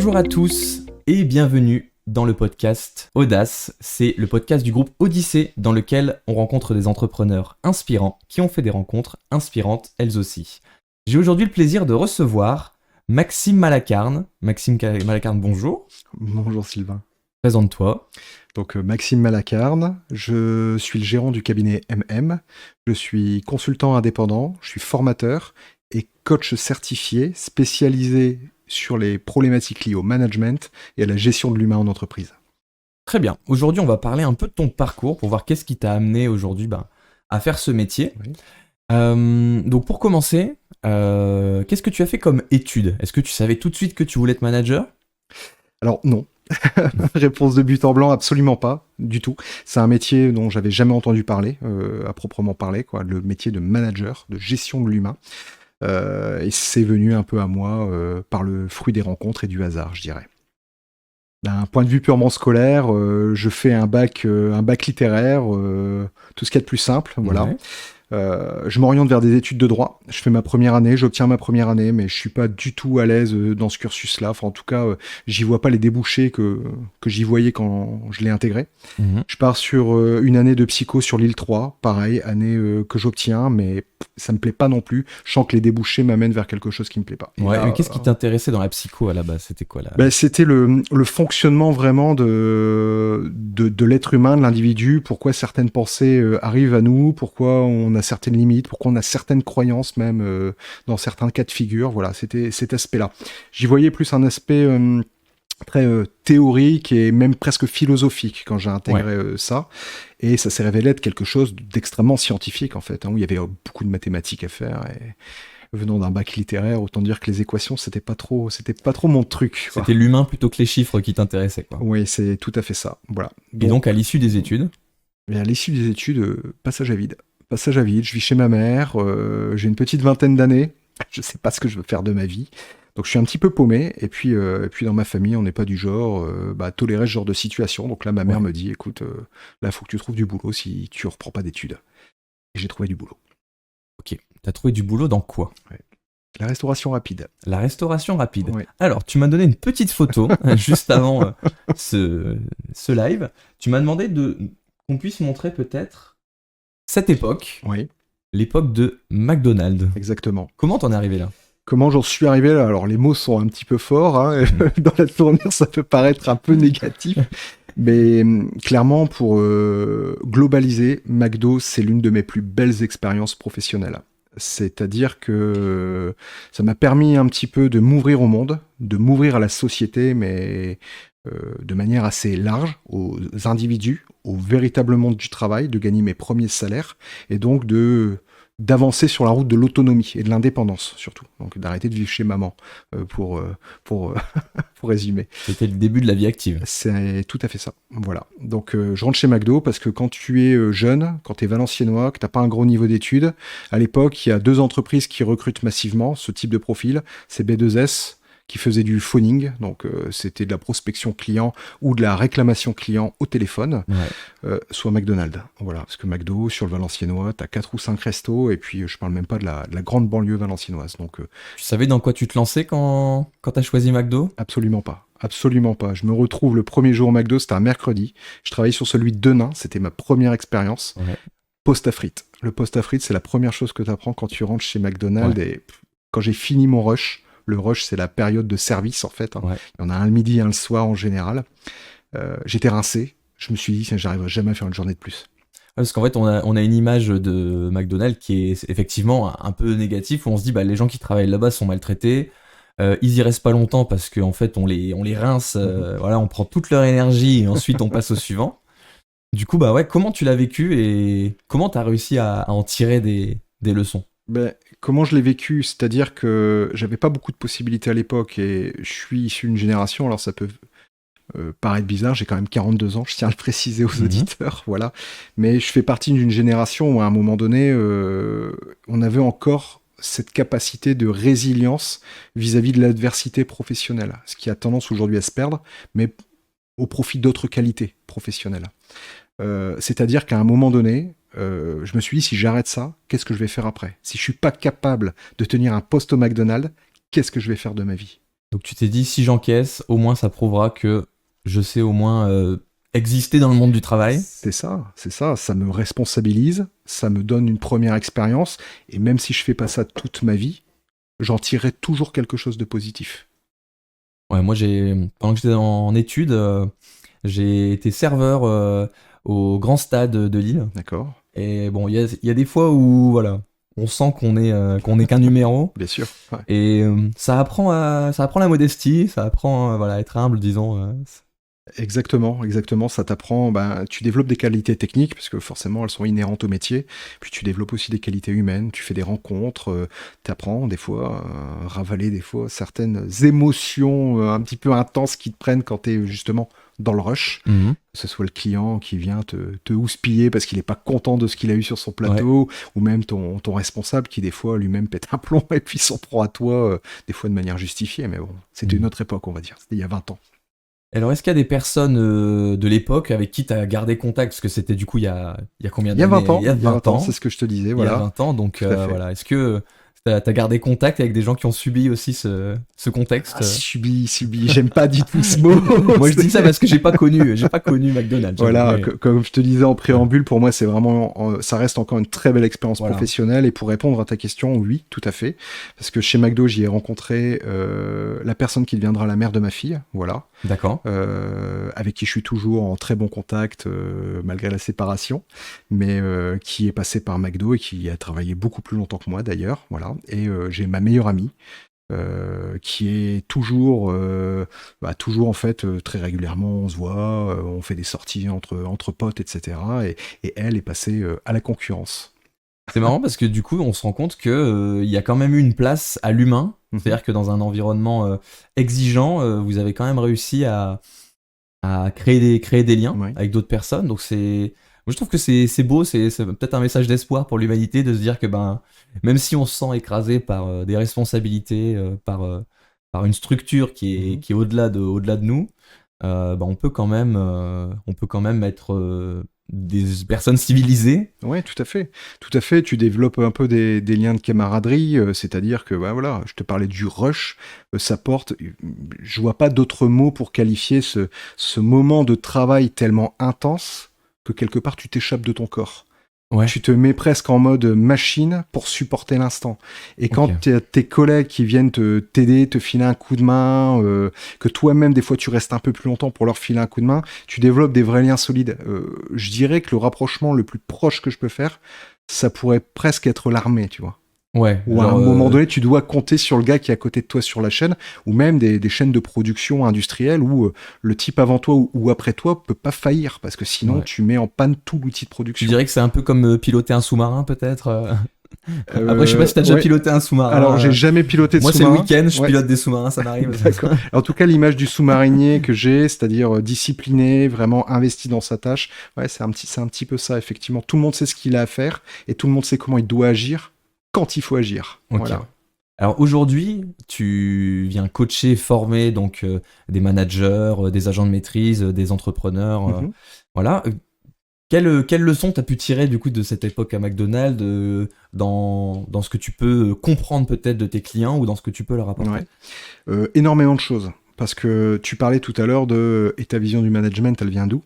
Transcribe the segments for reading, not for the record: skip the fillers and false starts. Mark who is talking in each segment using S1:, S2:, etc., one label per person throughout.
S1: Bonjour à tous et bienvenue dans le podcast Audace. C'est le podcast du groupe Odyssée dans lequel on rencontre des entrepreneurs inspirants qui ont fait des rencontres inspirantes elles aussi. J'ai aujourd'hui le plaisir de recevoir Maxime Malacarne. Maxime Malacarne, bonjour.
S2: Bonjour Sylvain.
S1: Présente-toi.
S2: Donc Maxime Malacarne, je suis le gérant du cabinet MM, je suis consultant indépendant, je suis formateur et coach certifié spécialisé sur les problématiques liées au management et à la gestion de l'humain en entreprise.
S1: Très bien. Aujourd'hui, on va parler un peu de ton parcours pour voir qu'est-ce qui t'a amené aujourd'hui à faire ce métier.
S2: Oui.
S1: Donc pour commencer, qu'est-ce que tu as fait comme étude ? Est-ce que tu savais tout de suite que tu voulais être manager ?
S2: Alors non, réponse de but en blanc, absolument pas, du tout. C'est un métier dont j'avais jamais entendu parler, à proprement parler, quoi, le métier de manager, de gestion de l'humain. Et c'est venu un peu à moi par le fruit des rencontres et du hasard, je dirais. D'un point de vue purement scolaire, je fais un bac littéraire, tout ce qu'il y a de plus simple, voilà.
S1: Ouais.
S2: Je m'oriente vers des études de droit. Je fais ma première année, j'obtiens ma première année, mais je suis pas du tout à l'aise dans ce cursus-là. Enfin, en tout cas, j'y vois pas les débouchés que j'y voyais quand je l'ai intégré.
S1: Mhm.
S2: Je pars sur une année de psycho sur l'île 3, pareil, année que j'obtiens, mais ça me plaît pas non plus. Je sens que les débouchés m'amènent vers quelque chose qui me plaît pas. Et
S1: Ouais,
S2: là,
S1: mais qu'est-ce qui t'intéressait dans la psycho à la base ? C'était quoi là ?
S2: ben, c'était le fonctionnement vraiment de l'être humain, de l'individu, pourquoi certaines pensées arrivent à nous, pourquoi on a certaines limites, pourquoi on a certaines croyances même dans certains cas de figure. Voilà, c'était cet aspect-là. J'y voyais plus un aspect très théorique et même presque philosophique quand j'ai intégré ça. Et ça s'est révélé être quelque chose d'extrêmement scientifique en fait, hein, où il y avait beaucoup de mathématiques à faire et venant d'un bac littéraire, autant dire que les équations, c'était pas trop mon truc, quoi.
S1: C'était l'humain plutôt que les chiffres qui t'intéressaient, quoi.
S2: Oui, c'est tout à fait ça. Voilà.
S1: Et donc, à l'issue des études,
S2: Et à l'issue des études, passage à vide. Passage à vide, je vis chez ma mère, j'ai une petite vingtaine d'années, je sais pas ce que je veux faire de ma vie. Donc je suis un petit peu paumé, et puis dans ma famille, on n'est pas du genre à tolérer ce genre de situation. Donc là, ma mère me dit, écoute, là, il faut que tu trouves du boulot si tu reprends pas d'études. Et j'ai trouvé du boulot.
S1: ok, t'as trouvé du boulot dans quoi ?
S2: La restauration rapide.
S1: La restauration rapide.
S2: Ouais.
S1: Alors, tu m'as donné une petite photo juste avant ce live. Tu m'as demandé qu'on puisse montrer peut-être cette époque,
S2: Oui,
S1: l'époque de McDonald's.
S2: exactement.
S1: Comment t'en es arrivé là ?
S2: Comment j'en suis arrivé là ? Alors les mots sont un petit peu forts, hein, dans la tournure ça peut paraître un peu négatif, mais clairement pour globaliser, McDo c'est l'une de mes plus belles expériences professionnelles. C'est-à-dire que ça m'a permis un petit peu de m'ouvrir au monde, de m'ouvrir à la société, mais de manière assez large, aux individus, au véritable monde du travail, de gagner mes premiers salaires, et donc d'avancer sur la route de l'autonomie et de l'indépendance surtout, donc d'arrêter de vivre chez maman pour résumer.
S1: C'était le début de la vie active.
S2: C'est tout à fait ça, voilà. Donc je rentre chez McDo parce que quand tu es jeune, quand tu es valenciennois, que tu n'as pas un gros niveau d'études, à l'époque il y a 2 entreprises qui recrutent massivement ce type de profil, c'est B2S qui faisait du phoning, donc c'était de la prospection client ou de la réclamation client au téléphone, soit McDonald's. Voilà, parce que McDo, sur le Valenciennois, t'as 4 ou 5 restos, et puis je parle même pas de la grande banlieue valenciennoise. Donc,
S1: Tu savais dans quoi tu te lançais quand t'as choisi McDo ?
S2: absolument pas. Absolument pas. Je me retrouve le premier jour au McDo, c'était un mercredi. Je travaillais sur celui de Denain, c'était ma première expérience.
S1: Ouais.
S2: Poste à frites. Le poste à frites, c'est la première chose que tu apprends quand tu rentres chez McDonald's. Et quand j'ai fini mon rush, le rush, c'est la période de service, en fait. Hein.
S1: Ouais.
S2: Il y en a un le midi, un le soir, en général. J'étais rincé. Je me suis dit, j'arriverai jamais à faire une journée de plus.
S1: Parce qu'en fait, on a une image de McDonald's qui est effectivement un peu négative, où on se dit, les gens qui travaillent là-bas sont maltraités, ils y restent pas longtemps parce qu'en fait, on les rince, voilà, on prend toute leur énergie et ensuite on passe au suivant. Du coup, comment tu l'as vécu et comment t'as réussi à en tirer des leçons ?
S2: Comment je l'ai vécu ? C'est-à-dire que j'avais pas beaucoup de possibilités à l'époque et je suis issu d'une génération, alors ça peut paraître bizarre, j'ai quand même 42 ans, je tiens à le préciser aux auditeurs, voilà. Mais je fais partie d'une génération où à un moment donné, on avait encore cette capacité de résilience vis-à-vis de l'adversité professionnelle, ce qui a tendance aujourd'hui à se perdre, mais au profit d'autres qualités professionnelles. C'est-à-dire qu'à un moment donné, je me suis dit, si j'arrête ça, qu'est-ce que je vais faire après ? Si je suis pas capable de tenir un poste au McDonald's, qu'est-ce que je vais faire de ma vie ?
S1: Donc tu t'es dit, si j'encaisse, au moins ça prouvera que je sais au moins exister dans le monde du travail.
S2: C'est ça. Ça me responsabilise, ça me donne une première expérience, et même si je fais pas ça toute ma vie, j'en tirerai toujours quelque chose de positif.
S1: Ouais, moi, pendant que j'étais en études, j'ai été serveur au Grand Stade de Lille.
S2: D'accord?
S1: Et bon, il y a des fois où, voilà, on sent qu'on est qu'un numéro.
S2: Bien sûr. Ouais.
S1: Et ça apprend la modestie, ça apprend voilà, à être humble, disons.
S2: Exactement. Ça t'apprend, tu développes des qualités techniques, parce que forcément elles sont inhérentes au métier, puis tu développes aussi des qualités humaines, tu fais des rencontres, tu apprends des fois à ravaler des fois certaines émotions un petit peu intenses qui te prennent quand tu es justement dans le rush,
S1: Mhm.
S2: que ce soit le client qui vient te houspiller parce qu'il n'est pas content de ce qu'il a eu sur son plateau, ou même ton responsable qui des fois lui-même pète un plomb et puis s'en prend à toi, des fois de manière justifiée, mais bon, c'était une autre époque, on va dire, c'était il y a 20 ans.
S1: Alors, est-ce qu'il y a des personnes de l'époque avec qui tu as gardé contact? Parce que c'était du coup il y a combien
S2: Il y a
S1: d'années?
S2: 20 ans,
S1: Il y a 20 ans.
S2: c'est ce que je te disais,
S1: Il y a
S2: voilà.
S1: 20 ans, donc
S2: Tout à fait.
S1: voilà. Est-ce que t'as gardé contact avec des gens qui ont subi aussi ce contexte?
S2: Subi, j'aime pas du tout ce mot.
S1: Moi, je dis ça parce que j'ai pas connu McDonald's.
S2: Voilà,
S1: Mais-
S2: comme je te disais en préambule, pour moi, c'est vraiment, ça reste encore une très belle expérience
S1: Voilà.
S2: professionnelle. Et pour répondre à ta question, oui, tout à fait. Parce que chez McDo, j'y ai rencontré la personne qui deviendra la mère de ma fille, voilà,
S1: D'accord.
S2: avec qui je suis toujours en très bon contact malgré la séparation, mais qui est passé par McDo et qui a travaillé beaucoup plus longtemps que moi d'ailleurs, voilà. Et j'ai ma meilleure amie. Qui est toujours, toujours en fait très régulièrement on se voit, on fait des sorties entre potes, etc. Et elle est passée à la concurrence.
S1: C'est marrant parce que du coup, on se rend compte que il y a quand même eu une place à l'humain.
S2: Mhm.
S1: C'est-à-dire que dans un environnement exigeant, vous avez quand même réussi à créer des liens
S2: Ouais.
S1: avec d'autres personnes. Donc moi, je trouve que c'est beau, c'est peut-être un message d'espoir pour l'humanité de se dire que même si on se sent écrasé par des responsabilités, par une structure qui est au-delà de nous, on peut quand même être des personnes civilisées.
S2: Ouais, tout à fait. Tout à fait. Tu développes un peu des liens de camaraderie, c'est-à-dire que, voilà, je te parlais du rush, ça porte. Je vois pas d'autres mots pour qualifier ce moment de travail tellement intense que quelque part tu t'échappes de ton corps.
S1: Ouais.
S2: Tu te mets presque en mode machine pour supporter l'instant. Et quand
S1: Ok.
S2: tes collègues qui viennent t'aider, te filer un coup de main, que toi-même, des fois, tu restes un peu plus longtemps pour leur filer un coup de main, tu développes des vrais liens solides. Je dirais que le rapprochement le plus proche que je peux faire, ça pourrait presque être l'armée, tu vois.
S1: Ouais.
S2: Ou à un
S1: genre,
S2: moment donné, tu dois compter sur le gars qui est à côté de toi sur la chaîne, ou même des chaînes de production industrielle où le type avant toi ou après toi peut pas faillir, parce que sinon,
S1: Ouais.
S2: tu mets en panne tout l'outil de
S1: Tu
S2: production.
S1: dirais que c'est un peu comme piloter un sous-marin, peut-être. Après, je sais pas si t'as déjà
S2: Ouais.
S1: piloté un sous-marin.
S2: Alors, j'ai jamais piloté de
S1: Moi, c'est le
S2: sous-marin.
S1: week-end, je
S2: Ouais.
S1: pilote des sous-marins, ça m'arrive.
S2: D'accord. En tout cas, l'image du sous-marinier que j'ai, c'est-à-dire discipliné, vraiment investi dans sa tâche, ouais, c'est un petit peu ça, effectivement. Tout le monde sait ce qu'il a à faire et tout le monde sait comment il doit agir quand il faut agir.
S1: Ok.
S2: Voilà.
S1: Alors aujourd'hui, tu viens coacher, former donc des managers, des agents de maîtrise, des entrepreneurs.
S2: Mhm.
S1: Voilà. Quelle leçon t'as pu tirer du coup de cette époque à McDonald's dans ce que tu peux comprendre peut-être de tes clients ou dans ce que tu peux leur apporter?
S2: Ouais. Énormément de choses. Parce que tu parlais tout à l'heure de et ta vision du management, elle vient d'où?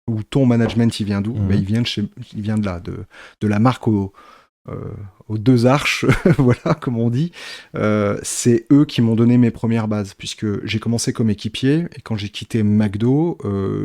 S2: Ou ton management, il vient d'où?
S1: Mhm.
S2: Ben, il vient de là, de la marque aux deux arches, voilà, comme on dit. C'est eux qui m'ont donné mes premières bases, puisque j'ai commencé comme équipier, et quand j'ai quitté McDo,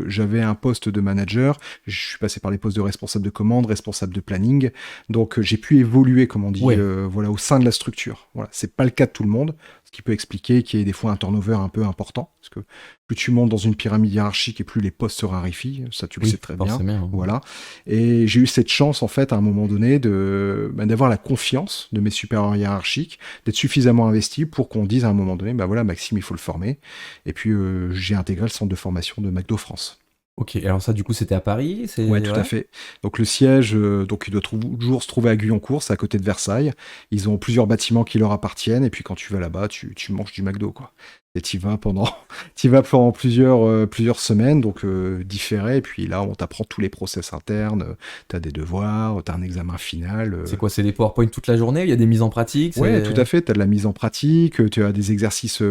S2: j'avais un poste de manager, je suis passé par les postes de responsable de commande, responsable de planning, donc j'ai pu évoluer, comme on dit,
S1: Ouais.
S2: voilà, au sein de la structure. Voilà, c'est pas le cas de tout le monde, ce qui peut expliquer qu'il y ait des fois un turnover un peu important, parce que plus tu montes dans une pyramide hiérarchique et plus les postes se raréfient, ça tu le sais très bien.
S1: Forcément.
S2: Voilà. Et j'ai eu cette chance, en fait, à un moment donné, d'avoir la confiance de mes supérieurs hiérarchiques, d'être suffisamment investi pour qu'on dise à un moment donné, voilà, Maxime, il faut le former. Et puis, j'ai intégré le centre de formation de McDo France.
S1: Ok, alors ça du coup c'était à Paris?
S2: Ouais, tout à fait. Donc le siège, donc il doit toujours se trouver à Guyancourt, c'est à côté de Versailles. Ils ont plusieurs bâtiments qui leur appartiennent, et puis quand tu vas là-bas, tu manges du McDo, quoi. Et t'y vas pendant plusieurs semaines, donc différé. Et puis là, on t'apprend tous les process internes. T'as des devoirs, t'as un examen final.
S1: C'est quoi, c'est des PowerPoint toute la journée? Il y a des mises en pratique?
S2: Ouais, tout à fait. Tu as de la mise en pratique, tu as des exercices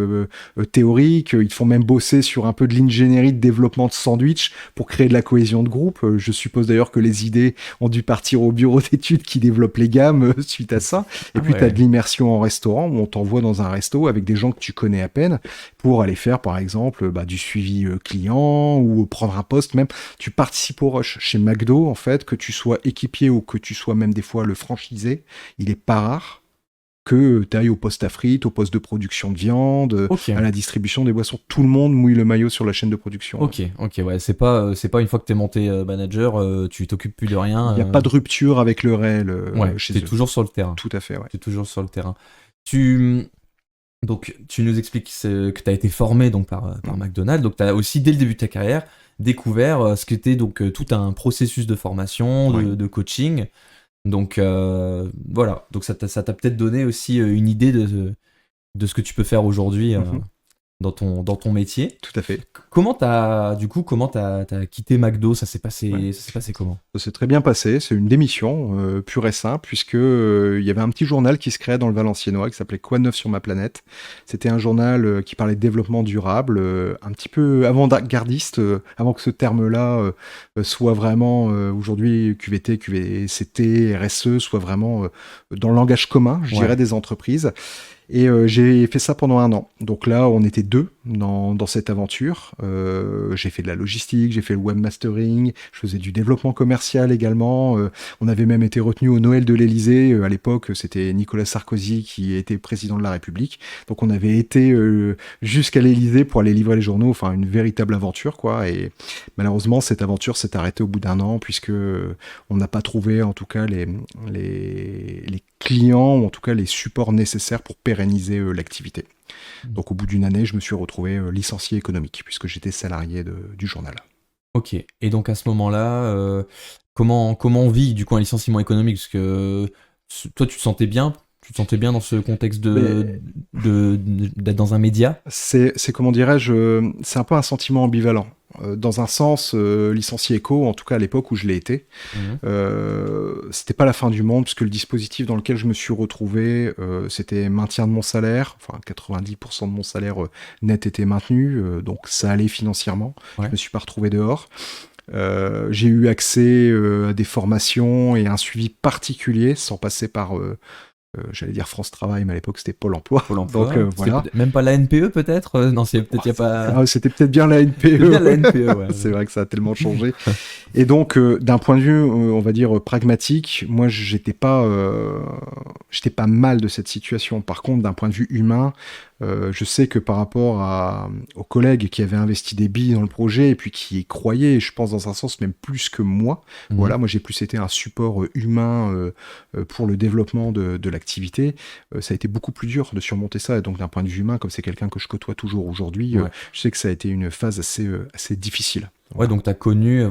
S2: théoriques. Ils te font même bosser sur un peu de l'ingénierie de développement de sandwich pour créer de la cohésion de groupe. Je suppose d'ailleurs que les idées ont dû partir au bureau d'études qui développe les gammes suite à ça. Et puis, tu as de l'immersion en restaurant où on t'envoie dans un resto avec des gens que tu connais à peine pour aller faire, par exemple, du suivi client ou prendre un poste même. Tu participes au rush. Chez McDo, en fait, que tu sois équipier ou que tu sois même des fois le franchisé, il est pas rare que tu ailles au poste à frites, au poste de production de viande, à la distribution des boissons. Tout le monde mouille le maillot sur la chaîne de production.
S1: Ok, ouais. C'est pas une fois que t'es monté manager, tu t'occupes plus de rien.
S2: Il n'y a pas de rupture avec le réel chez eux.
S1: T'es toujours sur le terrain.
S2: Tout à fait, ouais.
S1: T'es toujours sur le terrain. Donc, tu nous expliques que tu as été formé donc, par McDonald's. Donc, tu as aussi, dès le début de ta carrière, découvert ce qu'était donc tout un processus de formation, de coaching. Donc, voilà. Donc, ça t'a peut-être donné aussi une idée de ce que tu peux faire aujourd'hui dans ton métier.
S2: Tout à fait.
S1: Comment t'as quitté McDo? Ça s'est passé comment?
S2: Ça s'est très bien passé. C'est une démission pure et simple, puisque il y avait un petit journal qui se créait dans le Valenciennois qui s'appelait Quoi de neuf sur ma planète. C'était un journal qui parlait de développement durable, un petit peu avant-gardiste, avant que ce terme-là soit vraiment aujourd'hui QVT, QVCT, RSE, soit vraiment dans le langage commun, je dirais, des entreprises. Et j'ai fait ça pendant 1 an. Donc là, on était 2 dans cette aventure. J'ai fait de la logistique, j'ai fait le webmastering, je faisais du développement commercial également. On avait même été retenu au Noël de l'Élysée. À l'époque, c'était Nicolas Sarkozy qui était président de la République. Donc on avait été jusqu'à l'Élysée pour aller livrer les journaux. Enfin, une véritable aventure, quoi. Et malheureusement, cette aventure s'est arrêtée au bout d'1 an puisque on n'a pas trouvé, en tout cas, les clients, ou en tout cas les supports nécessaires pour pérenniser l'activité. Donc au bout d'1 année, je me suis retrouvé licencié économique, puisque j'étais salarié du journal.
S1: Ok, et donc à ce moment-là, comment on vit du coup un licenciement économique? Parce que toi tu te sentais bien dans ce contexte d'être dans un média?
S2: C'est comment dirais-je, c'est un peu un sentiment ambivalent. Dans un sens, licencié éco, en tout cas à l'époque où je l'ai été, c'était pas la fin du monde, puisque le dispositif dans lequel je me suis retrouvé, c'était maintien de mon salaire, enfin 90% de mon salaire net était maintenu, donc ça allait financièrement, je me suis pas retrouvé dehors. J'ai eu accès à des formations et un suivi particulier, sans passer par... j'allais dire France Travail, mais à l'époque c'était Pôle Emploi. Donc voilà.
S1: Même pas la NPE peut-être? Non, c'est peut-être y a pas.
S2: C'était peut-être bien la NPE.
S1: Bien la NPE, ouais.
S2: C'est vrai que ça a tellement changé. Et donc d'un point de vue, on va dire pragmatique, moi j'étais pas mal de cette situation. Par contre, d'un point de vue humain, je sais que par rapport aux collègues qui avaient investi des billes dans le projet et puis qui y croyaient, je pense dans un sens même plus que moi. Voilà, moi j'ai plus été un support humain pour le développement de l'activité. Ça a été beaucoup plus dur de surmonter ça. Et donc d'un point de vue humain, comme c'est quelqu'un que je côtoie toujours aujourd'hui, je sais que ça a été une phase assez difficile.
S1: Ouais, donc tu as connu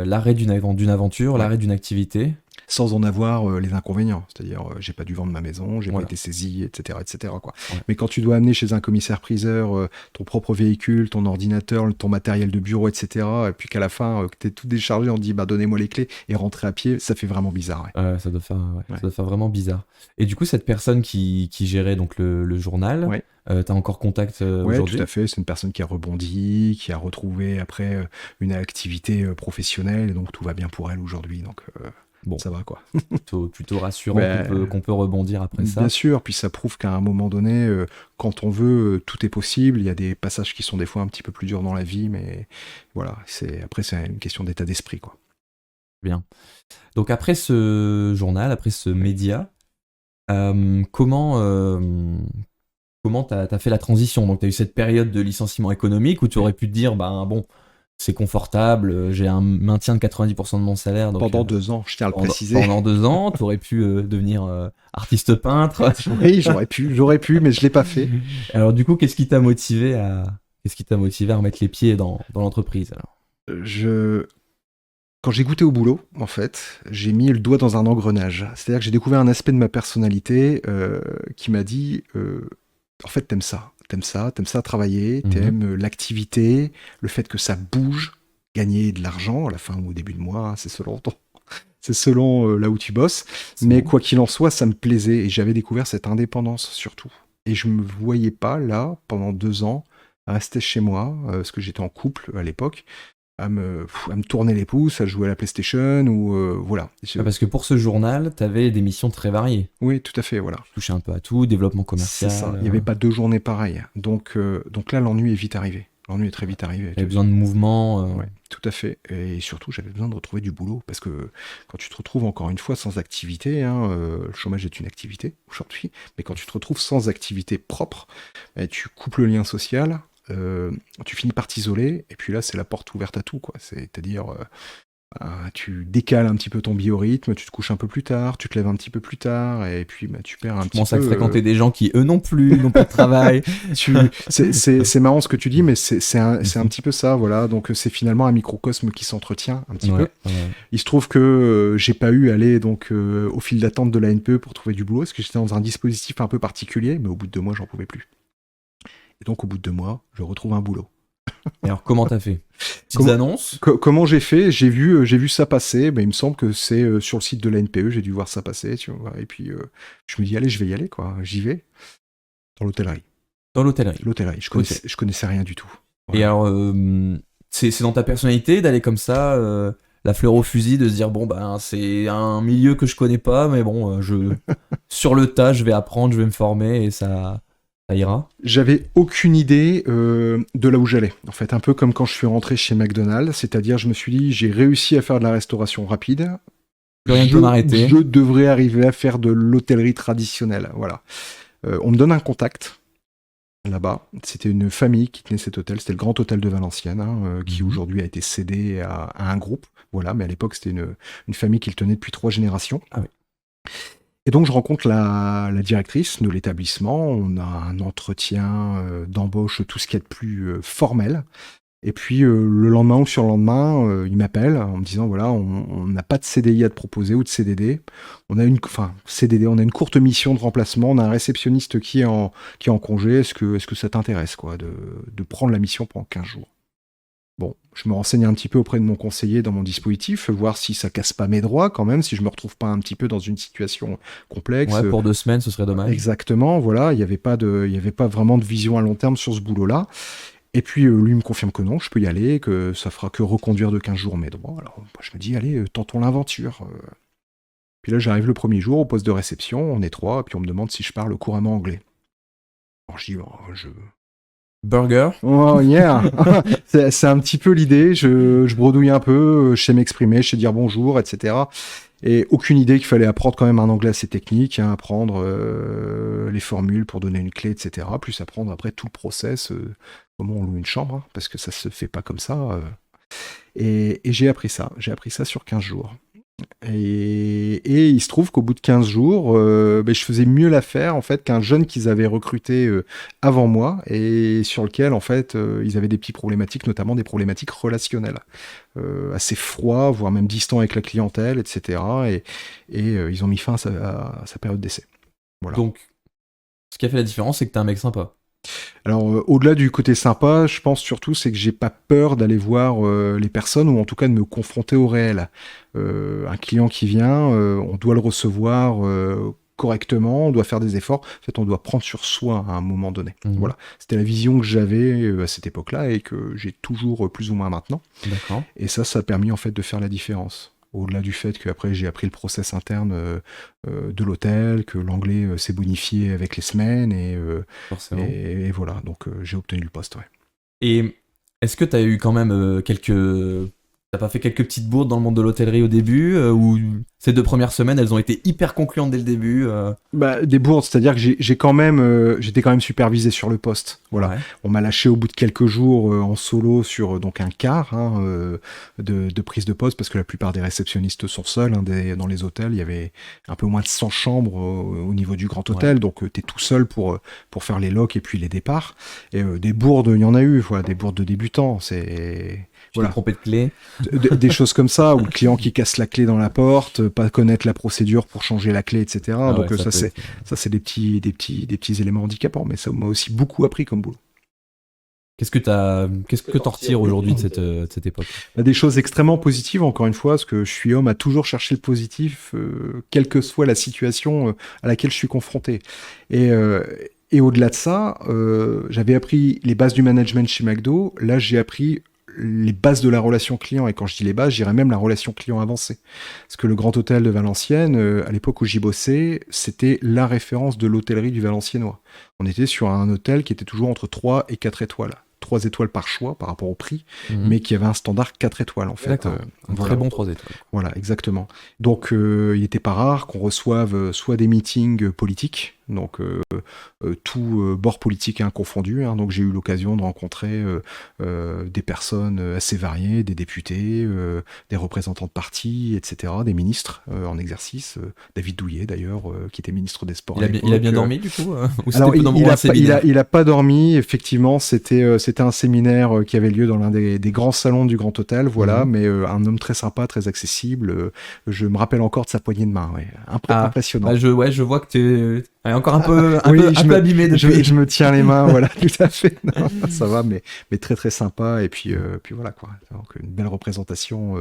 S1: l'arrêt d'une aventure, l'arrêt d'une activité.
S2: Sans en avoir les inconvénients. C'est-à-dire, j'ai pas dû vendre ma maison, j'ai pas été saisi, etc. quoi. Ouais. Mais quand tu dois amener chez un commissaire-priseur ton propre véhicule, ton ordinateur, ton matériel de bureau, etc., et puis qu'à la fin, que t'es tout déchargé, on te dit donnez-moi les clés et rentrer à pied, ça fait vraiment bizarre. Ouais.
S1: Ça doit faire vraiment bizarre. Et du coup, cette personne qui gérait donc le journal, t'as encore contact aujourd'hui?
S2: Oui, tout à fait. C'est une personne qui a rebondi, qui a retrouvé après une activité professionnelle, et donc tout va bien pour elle aujourd'hui. Donc bon, ça va quoi.
S1: plutôt rassurant qu'on peut rebondir après ça.
S2: Bien sûr, puis ça prouve qu'à un moment donné, quand on veut, tout est possible. Il y a des passages qui sont des fois un petit peu plus durs dans la vie, mais voilà, après c'est une question d'état d'esprit, quoi.
S1: Bien. Donc après ce journal, après ce média, comment t'as fait la transition? Donc t'as eu cette période de licenciement économique où tu aurais pu te dire bon, c'est confortable, j'ai un maintien de 90% de mon salaire. Donc,
S2: pendant 2 ans, je tiens à le préciser.
S1: Pendant 2 ans, tu aurais pu devenir artiste peintre.
S2: Oui, j'aurais pu, mais je l'ai pas fait.
S1: Alors du coup, qu'est-ce qui t'a motivé à remettre les pieds dans l'entreprise alors?
S2: Quand j'ai goûté au boulot, en fait, j'ai mis le doigt dans un engrenage. C'est-à-dire que j'ai découvert un aspect de ma personnalité qui m'a dit... en fait, t'aimes ça. t'aimes ça travailler, t'aimes l'activité, le fait que ça bouge, gagner de l'argent à la fin ou au début de mois, c'est selon là où tu bosses. Mais quoi qu'il en soit, ça me plaisait et j'avais découvert cette indépendance surtout. Et je me voyais pas là, pendant 2 ans, à rester chez moi, parce que j'étais en couple à l'époque, à me tourner les pouces, à jouer à la PlayStation ou voilà.
S1: Parce que pour ce journal, t'avais des missions très variées.
S2: Oui, tout à fait, voilà.
S1: Tu touchais un peu à tout, développement commercial.
S2: C'est ça, il n'y avait pas 2 journées pareilles. Donc là, l'ennui est vite arrivé. L'ennui est très vite arrivé.
S1: J'avais besoin de mouvement.
S2: Ouais, tout à fait. Et surtout, j'avais besoin de retrouver du boulot. Parce que quand tu te retrouves encore une fois sans activité, le chômage est une activité aujourd'hui, mais quand tu te retrouves sans activité propre, tu coupes le lien social, tu finis par t'isoler, et puis là, c'est la porte ouverte à tout, quoi. C'est-à-dire, tu décales un petit peu ton biorhythme, tu te couches un peu plus tard, tu te lèves un petit peu plus tard, et puis tu perds un petit peu... Tu
S1: commences à fréquenter des gens qui, eux non plus, n'ont pas de travail.
S2: C'est marrant ce que tu dis, mais c'est un petit peu ça, voilà. Donc c'est finalement un microcosme qui s'entretient un petit peu. Ouais. Il se trouve que j'ai pas eu à aller au fil d'attente de la NPE pour trouver du boulot, parce que j'étais dans un dispositif un peu particulier, mais au bout de 2 mois, j'en pouvais plus. Et donc au bout de 2 mois, je retrouve un boulot.
S1: Et alors comment t'as fait? Petites annonces?
S2: Comment j'ai fait? J'ai vu ça passer, mais il me semble que c'est sur le site de la NPE, j'ai dû voir ça passer, tu vois. Et puis je me dis allez, je vais y aller, quoi. J'y vais. Dans l'hôtellerie.
S1: Dans l'hôtellerie.
S2: L'hôtellerie. Je connaissais rien du tout.
S1: Voilà. Et alors c'est dans ta personnalité d'aller comme ça, la fleur au fusil, de se dire bon ben c'est un milieu que je connais pas, mais bon sur le tas je vais apprendre, je vais me former et ça ira.
S2: J'avais aucune idée de là où j'allais. En fait, un peu comme quand je suis rentré chez McDonald's, c'est-à-dire je me suis dit, j'ai réussi à faire de la restauration rapide.
S1: Plus rien ne peut m'arrêter.
S2: Je devrais arriver à faire de l'hôtellerie traditionnelle. Voilà. On me donne un contact là-bas. C'était une famille qui tenait cet hôtel. C'était le Grand Hôtel de Valenciennes, qui aujourd'hui a été cédé à un groupe. Voilà, mais à l'époque, c'était une famille qui le tenait depuis 3 générations.
S1: Ah oui.
S2: Et donc, je rencontre la directrice de l'établissement. On a un entretien d'embauche, tout ce qu'il y a de plus formel. Et puis, le lendemain ou le surlendemain, il m'appelle en me disant, voilà, on n'a pas de CDI à te proposer ou de CDD. CDD, on a une courte mission de remplacement. On a un réceptionniste qui est en congé. Est-ce que ça t'intéresse, quoi, de prendre la mission pendant 15 jours? Bon, je me renseigne un petit peu auprès de mon conseiller dans mon dispositif, voir si ça casse pas mes droits quand même, si je me retrouve pas un petit peu dans une situation complexe.
S1: Ouais, pour 2 semaines, ce serait dommage.
S2: Exactement, voilà, il y avait pas vraiment de vision à long terme sur ce boulot-là. Et puis lui me confirme que non, je peux y aller, que ça fera que reconduire de 15 jours mes droits. Alors moi, je me dis, allez, tentons l'aventure. Puis là, j'arrive le premier jour au poste de réception, on est 3, et puis on me demande si je parle couramment anglais. Alors je dis,
S1: Burger.
S2: Oh yeah. C'est un petit peu l'idée, je bredouille un peu, je sais m'exprimer, je sais dire bonjour, etc. Et aucune idée qu'il fallait apprendre quand même un anglais assez technique, apprendre les formules pour donner une clé, etc. Plus apprendre après tout le process, comment on loue une chambre, parce que ça se fait pas comme ça. Et j'ai appris ça sur 15 jours. Et il se trouve qu'au bout de 15 jours, je faisais mieux l'affaire en fait qu'un jeune qu'ils avaient recruté avant moi et sur lequel en fait ils avaient des petites problématiques, notamment des problématiques relationnelles, assez froids, voire même distants avec la clientèle, etc. Et ils ont mis fin à sa période d'essai. Voilà.
S1: Donc, ce qui a fait la différence, c'est que t'es un mec sympa.
S2: Alors, au-delà du côté sympa, je pense surtout c'est que j'ai pas peur d'aller voir les personnes ou en tout cas de me confronter au réel. Un client qui vient, on doit le recevoir correctement, on doit faire des efforts. En fait, on doit prendre sur soi à un moment donné. Voilà, c'était la vision que j'avais à cette époque-là et que j'ai toujours plus ou moins maintenant.
S1: D'accord.
S2: Et ça a permis en fait de faire la différence. Au-delà du fait qu'après j'ai appris le process interne de l'hôtel, que l'anglais s'est bonifié avec les semaines et voilà, donc j'ai obtenu le poste. Ouais.
S1: Et est-ce que tu as eu quand même t'as pas fait quelques petites bourdes dans le monde de l'hôtellerie au début ou ces 2 premières semaines elles ont été hyper concluantes dès le début
S2: Des bourdes, c'est-à-dire que j'étais quand même supervisé sur le poste. Voilà. Ouais. On m'a lâché au bout de quelques jours en solo sur donc un quart de prise de poste parce que la plupart des réceptionnistes sont seuls. Dans les hôtels, il y avait un peu moins de 100 chambres au niveau du grand hôtel, donc tu es tout seul pour faire les locs et puis les départs. Et des bourdes, il y en a eu, voilà, des bourdes de débutants.
S1: Voilà. Trompé de clé.
S2: Des choses comme ça, ou le client qui casse la clé dans la porte pas connaître la procédure pour changer la clé, etc.
S1: Ah
S2: Donc
S1: ouais,
S2: ça c'est des petits éléments handicapants, mais ça m'a aussi beaucoup appris comme boulot.
S1: Qu'est-ce que t'en retires aujourd'hui de cette époque?
S2: Des choses extrêmement positives, encore une fois, parce que je suis homme à toujours chercher le positif, quelle que soit la situation à laquelle je suis confronté. Et au-delà de ça, j'avais appris les bases du management chez McDo. Là, j'ai appris les bases de la relation client. Et quand je dis les bases, je dirais même la relation client avancée. Parce que le Grand Hôtel de Valenciennes, à l'époque où j'y bossais, c'était la référence de l'hôtellerie du Valenciennois. On était sur un hôtel qui était toujours entre 3 et 4 étoiles. 3 étoiles par choix par rapport au prix, mais qui avait un standard 4 étoiles en fait.
S1: D'accord.
S2: Voilà.
S1: Très bon 3 étoiles.
S2: Voilà, exactement. Donc il n'était pas rare qu'on reçoive soit des meetings politiques, donc tout bord politique confondu. Donc j'ai eu l'occasion de rencontrer des personnes assez variées, des députés, des représentants de partis, etc., des ministres en exercice. David Douillet d'ailleurs, qui était ministre des Sports.
S1: Il a bien dormi du coup ou
S2: Alors il a pas dormi. Effectivement, c'était un séminaire qui avait lieu dans l'un des grands salons du Grand Hôtel. Voilà, mais un homme très sympa, très accessible. Je me rappelle encore de sa poignée de main. Ouais. Impressionnant.
S1: Bah je vois que t'es encore un peu abîmé depuis.
S2: Je me tiens les mains, voilà, tout à fait. Non, ça va, mais très très sympa. Et puis voilà quoi. Donc une belle représentation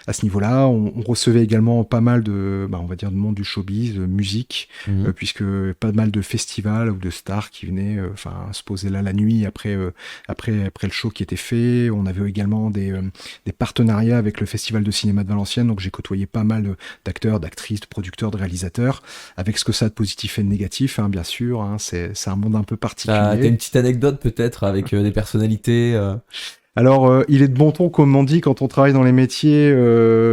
S2: à ce niveau-là. On recevait également pas mal de, on va dire, de monde du showbiz, de musique, puisque pas mal de festivals ou de stars qui venaient, se poser là la nuit après le show qui était fait. On avait également des partenariats avec le Festival de cinéma de Valenciennes. Donc j'ai côtoyé pas mal d'acteurs, d'actrices, de producteurs, de réalisateurs, avec ce que ça a de positif et de négatif, bien sûr. C'est un monde un peu particulier.
S1: T'as une petite anecdote peut-être avec des personnalités
S2: Alors, il est de bon ton, comme on dit, quand on travaille dans les métiers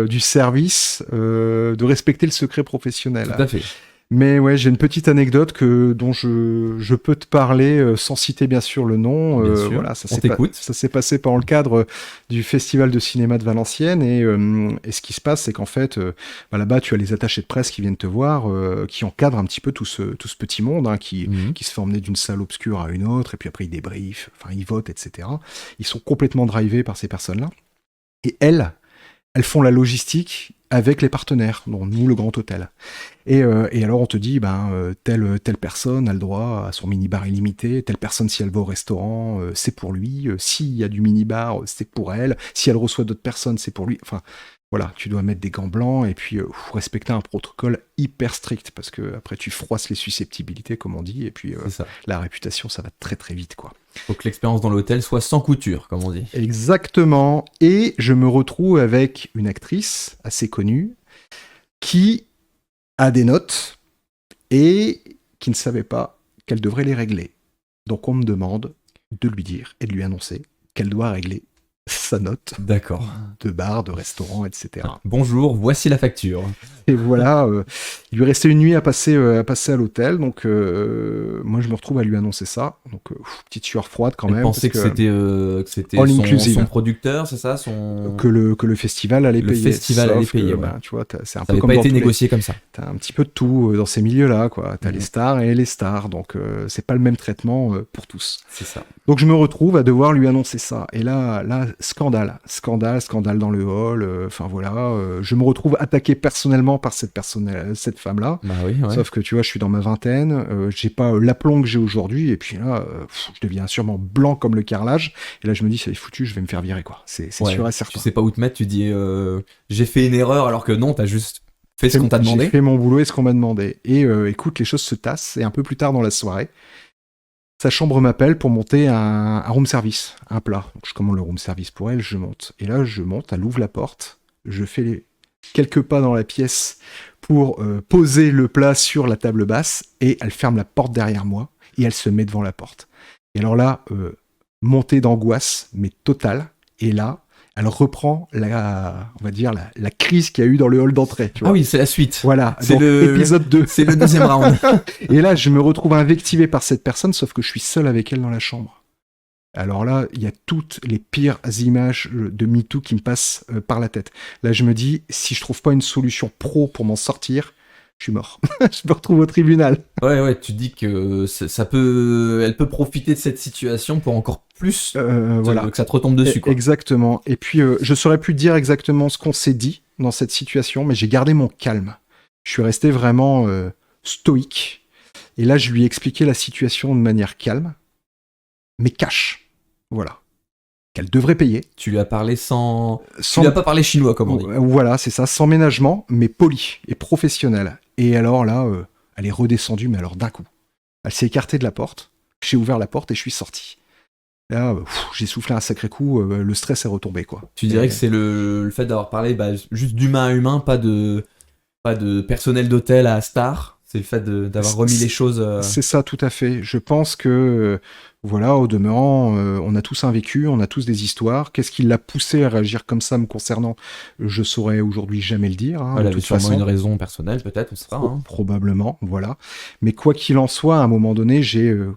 S2: du service, de respecter le secret professionnel.
S1: Tout à fait.
S2: Mais ouais, j'ai une petite anecdote dont je peux te parler sans citer bien sûr le nom.
S1: Bien sûr.
S2: Voilà,
S1: Ça
S2: s'est passé pendant le cadre du Festival de cinéma de Valenciennes et ce qui se passe, c'est qu'en fait, là-bas, tu as les attachés de presse qui viennent te voir, qui encadrent un petit peu tout ce petit monde qui se fait emmener d'une salle obscure à une autre et puis après ils débriefent, ils votent, etc. Ils sont complètement drivés par ces personnes-là et elles font la logistique avec les partenaires, dont nous, le Grand Hôtel. Et alors, on te dit, telle personne a le droit à son minibar illimité, telle personne, si elle va au restaurant, c'est pour lui, s'il y a du minibar, c'est pour elle, si elle reçoit d'autres personnes, c'est pour lui. Enfin, voilà, tu dois mettre des gants blancs et puis respecter un protocole hyper strict, parce que après tu froisses les susceptibilités, comme on dit, et puis la réputation, ça va très très vite, quoi.
S1: Faut que l'expérience dans l'hôtel soit sans couture, comme on dit.
S2: Exactement. Et je me retrouve avec une actrice assez connue qui a des notes et qui ne savait pas qu'elle devrait les régler. Donc on me demande de lui dire et de lui annoncer qu'elle doit régler sa note.
S1: D'accord.
S2: De bar, de restaurant, etc.
S1: Bonjour, voici la facture.
S2: Et voilà, il lui restait une nuit à passer à l'hôtel, donc moi je me retrouve à lui annoncer ça. Donc petite sueur froide quand même.
S1: Elle pensait que c'était son producteur, c'est ça,
S2: que le festival allait payer.
S1: Le festival allait payer, ouais.
S2: Tu vois, c'est un
S1: ça
S2: peu comme
S1: pas été négocié comme ça.
S2: T'as un petit peu de tout dans ces milieux-là, quoi. T'as les stars et les stars, donc c'est pas le même traitement pour tous.
S1: C'est ça.
S2: Donc je me retrouve à devoir lui annoncer ça. Et là, scandale dans le hall. Je me retrouve attaqué personnellement par cette femme-là.
S1: Bah oui, ouais.
S2: Sauf que tu vois, je suis dans ma vingtaine, j'ai pas l'aplomb que j'ai aujourd'hui, et puis là, je deviens sûrement blanc comme le carrelage. Et là, je me dis, c'est foutu, je vais me faire virer, quoi. C'est sûr et certain.
S1: Tu sais pas où te mettre, tu dis, j'ai fait une erreur, alors que non, t'as juste fait ce qu'on t'a demandé.
S2: J'ai fait mon boulot et ce qu'on m'a demandé. Et écoute, les choses se tassent, et un peu plus tard dans la soirée, sa chambre m'appelle pour monter un room service, un plat. Donc je commande le room service pour elle, je monte. Et là, je monte, elle ouvre la porte, je fais quelques pas dans la pièce pour poser le plat sur la table basse, et elle ferme la porte derrière moi, et elle se met devant la porte. Et alors là, montée d'angoisse, mais totale, et là, elle reprend la crise qu'il y a eu dans le hall d'entrée. Tu vois.
S1: Ah oui, c'est la suite.
S2: Voilà, c'est l'épisode 2.
S1: C'est le deuxième round.
S2: Et là, je me retrouve invectivé par cette personne, sauf que je suis seul avec elle dans la chambre. Alors là, il y a toutes les pires images de MeToo qui me passent par la tête. Là, je me dis, si je trouve pas une solution pro pour m'en sortir, je suis mort. Je me retrouve au tribunal.
S1: Ouais, tu dis que elle peut profiter de cette situation pour encore plus
S2: voilà.
S1: que ça te retombe dessus, quoi.
S2: Exactement. Et puis, je saurais plus dire exactement ce qu'on s'est dit, dans cette situation, mais j'ai gardé mon calme. Je suis resté vraiment stoïque. Et là, je lui ai expliqué la situation de manière calme, mais cash. Voilà. Qu'elle devrait payer.
S1: Tu lui as parlé Tu lui as pas parlé chinois, comme on dit.
S2: Voilà, c'est ça, sans ménagement, mais poli et professionnel. Et alors là, elle est redescendue, mais alors d'un coup. Elle s'est écartée de la porte, j'ai ouvert la porte et je suis sorti. Là, j'ai soufflé un sacré coup, le stress est retombé, quoi.
S1: Tu dirais que c'est le fait d'avoir parlé juste d'humain à humain, pas de personnel d'hôtel à star. C'est le fait d'avoir remis les choses.
S2: C'est ça, tout à fait. Je pense que, voilà, au demeurant, on a tous un vécu, on a tous des histoires. Qu'est-ce qui l'a poussé à réagir comme ça me concernant? Je saurais aujourd'hui jamais le dire.
S1: Elle
S2: de
S1: avait
S2: toute
S1: sûrement
S2: façon.
S1: une raison personnelle, peut-être, on sait pas. Hein.
S2: Probablement, voilà. Mais quoi qu'il en soit, à un moment donné, j'aime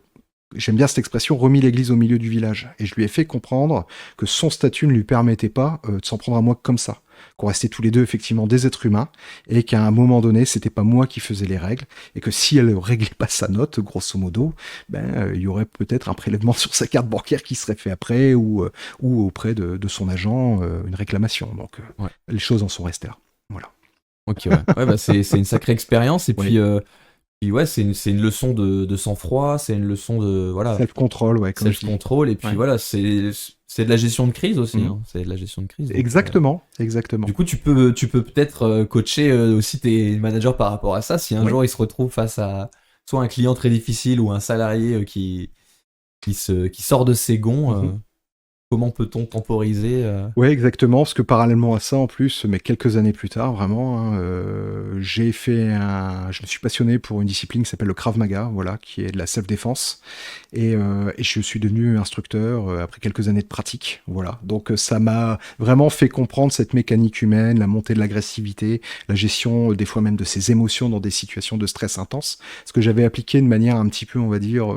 S2: bien cette expression, remis l'église au milieu du village. Et je lui ai fait comprendre que son statut ne lui permettait pas de s'en prendre à moi comme ça. Qu'on restait tous les deux effectivement des êtres humains et qu'à un moment donné, c'était pas moi qui faisais les règles et que si elle réglait pas sa note, grosso modo, il y aurait peut-être un prélèvement sur sa carte bancaire qui serait fait après ou auprès de son agent, une réclamation. Donc les choses en sont restées là. Voilà.
S1: Ok, ouais. C'est une sacrée expérience et puis...
S2: Oui.
S1: Puis ouais, c'est une leçon de sang-froid, c'est une leçon de voilà
S2: self-control,
S1: self-control et puis voilà, c'est de la gestion de crise aussi, hein. C'est de la gestion de crise. Donc,
S2: exactement.
S1: Du coup, tu peux peut-être coacher aussi tes managers par rapport à ça. Si un jour ils se retrouvent face à soit un client très difficile ou un salarié qui sort de ses gonds. Comment peut-on temporiser
S2: Oui, exactement, parce que parallèlement à ça, en plus, mais quelques années plus tard, vraiment, je me suis passionné pour une discipline qui s'appelle le Krav Maga, voilà, qui est de la self-défense, et je suis devenu instructeur après quelques années de pratique, voilà. Donc ça m'a vraiment fait comprendre cette mécanique humaine, la montée de l'agressivité, la gestion des fois même de ses émotions dans des situations de stress intense, ce que j'avais appliqué de manière un petit peu, on va dire,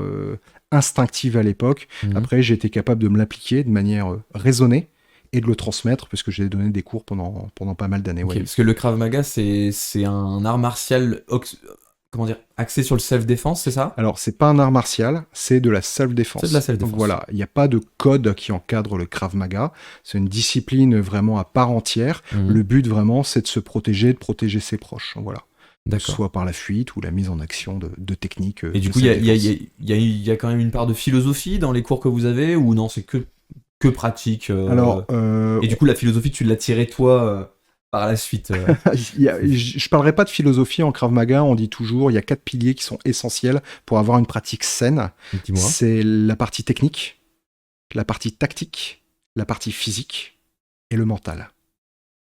S2: instinctive à l'époque. Après, j'ai été capable de me l'appliquer de manière raisonnée et de le transmettre parce que j'ai donné des cours pendant pas mal d'années.
S1: Okay, parce que le Krav Maga, c'est un art martial axé sur le self-défense, c'est ça?
S2: Alors, c'est pas un art martial, c'est de la self-défense.
S1: C'est de la self-défense.
S2: Donc, voilà, il n'y a pas de code qui encadre le Krav Maga. C'est une discipline vraiment à part entière. Le but vraiment, c'est de se protéger, de protéger ses proches. Voilà. Soit par la fuite ou la mise en action de techniques.
S1: Et du coup, il y a quand même une part de philosophie dans les cours que vous avez ou non, c'est que pratique
S2: Alors,
S1: et du coup, la philosophie, tu l'as tirée toi par la suite.
S2: Je parlerai pas de philosophie en Krav Maga. On dit toujours, il y a 4 piliers qui sont essentiels pour avoir une pratique saine.
S1: Dis-moi.
S2: C'est la partie technique, la partie tactique, la partie physique et le mental.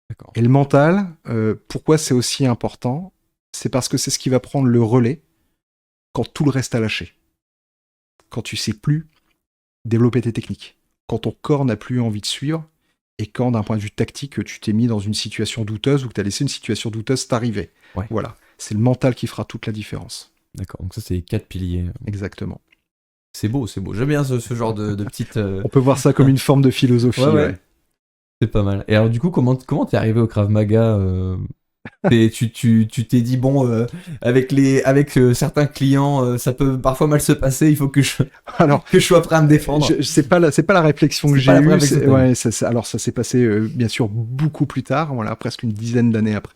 S1: D'accord.
S2: Et le mental, pourquoi c'est aussi important? C'est parce que c'est ce qui va prendre le relais quand tout le reste a lâché. Quand tu sais plus développer tes techniques. Quand ton corps n'a plus envie de suivre. Et quand, d'un point de vue tactique, tu t'es mis dans une situation douteuse ou que tu as laissé une situation douteuse t'arriver.
S1: Ouais.
S2: Voilà. C'est le mental qui fera toute la différence.
S1: D'accord. Donc ça, c'est les 4 piliers.
S2: Exactement.
S1: C'est beau. J'aime bien ce genre de petite...
S2: On peut voir ça comme une forme de philosophie. Ouais.
S1: C'est pas mal. Et alors, du coup, comment t'es arrivé au Krav Maga tu t'es dit bon avec certains clients ça peut parfois mal se passer, il faut que je sois prêt à me défendre.
S2: C'est pas la réflexion que j'ai eue. Alors ça s'est passé bien sûr beaucoup plus tard, voilà, presque une dizaine d'années après.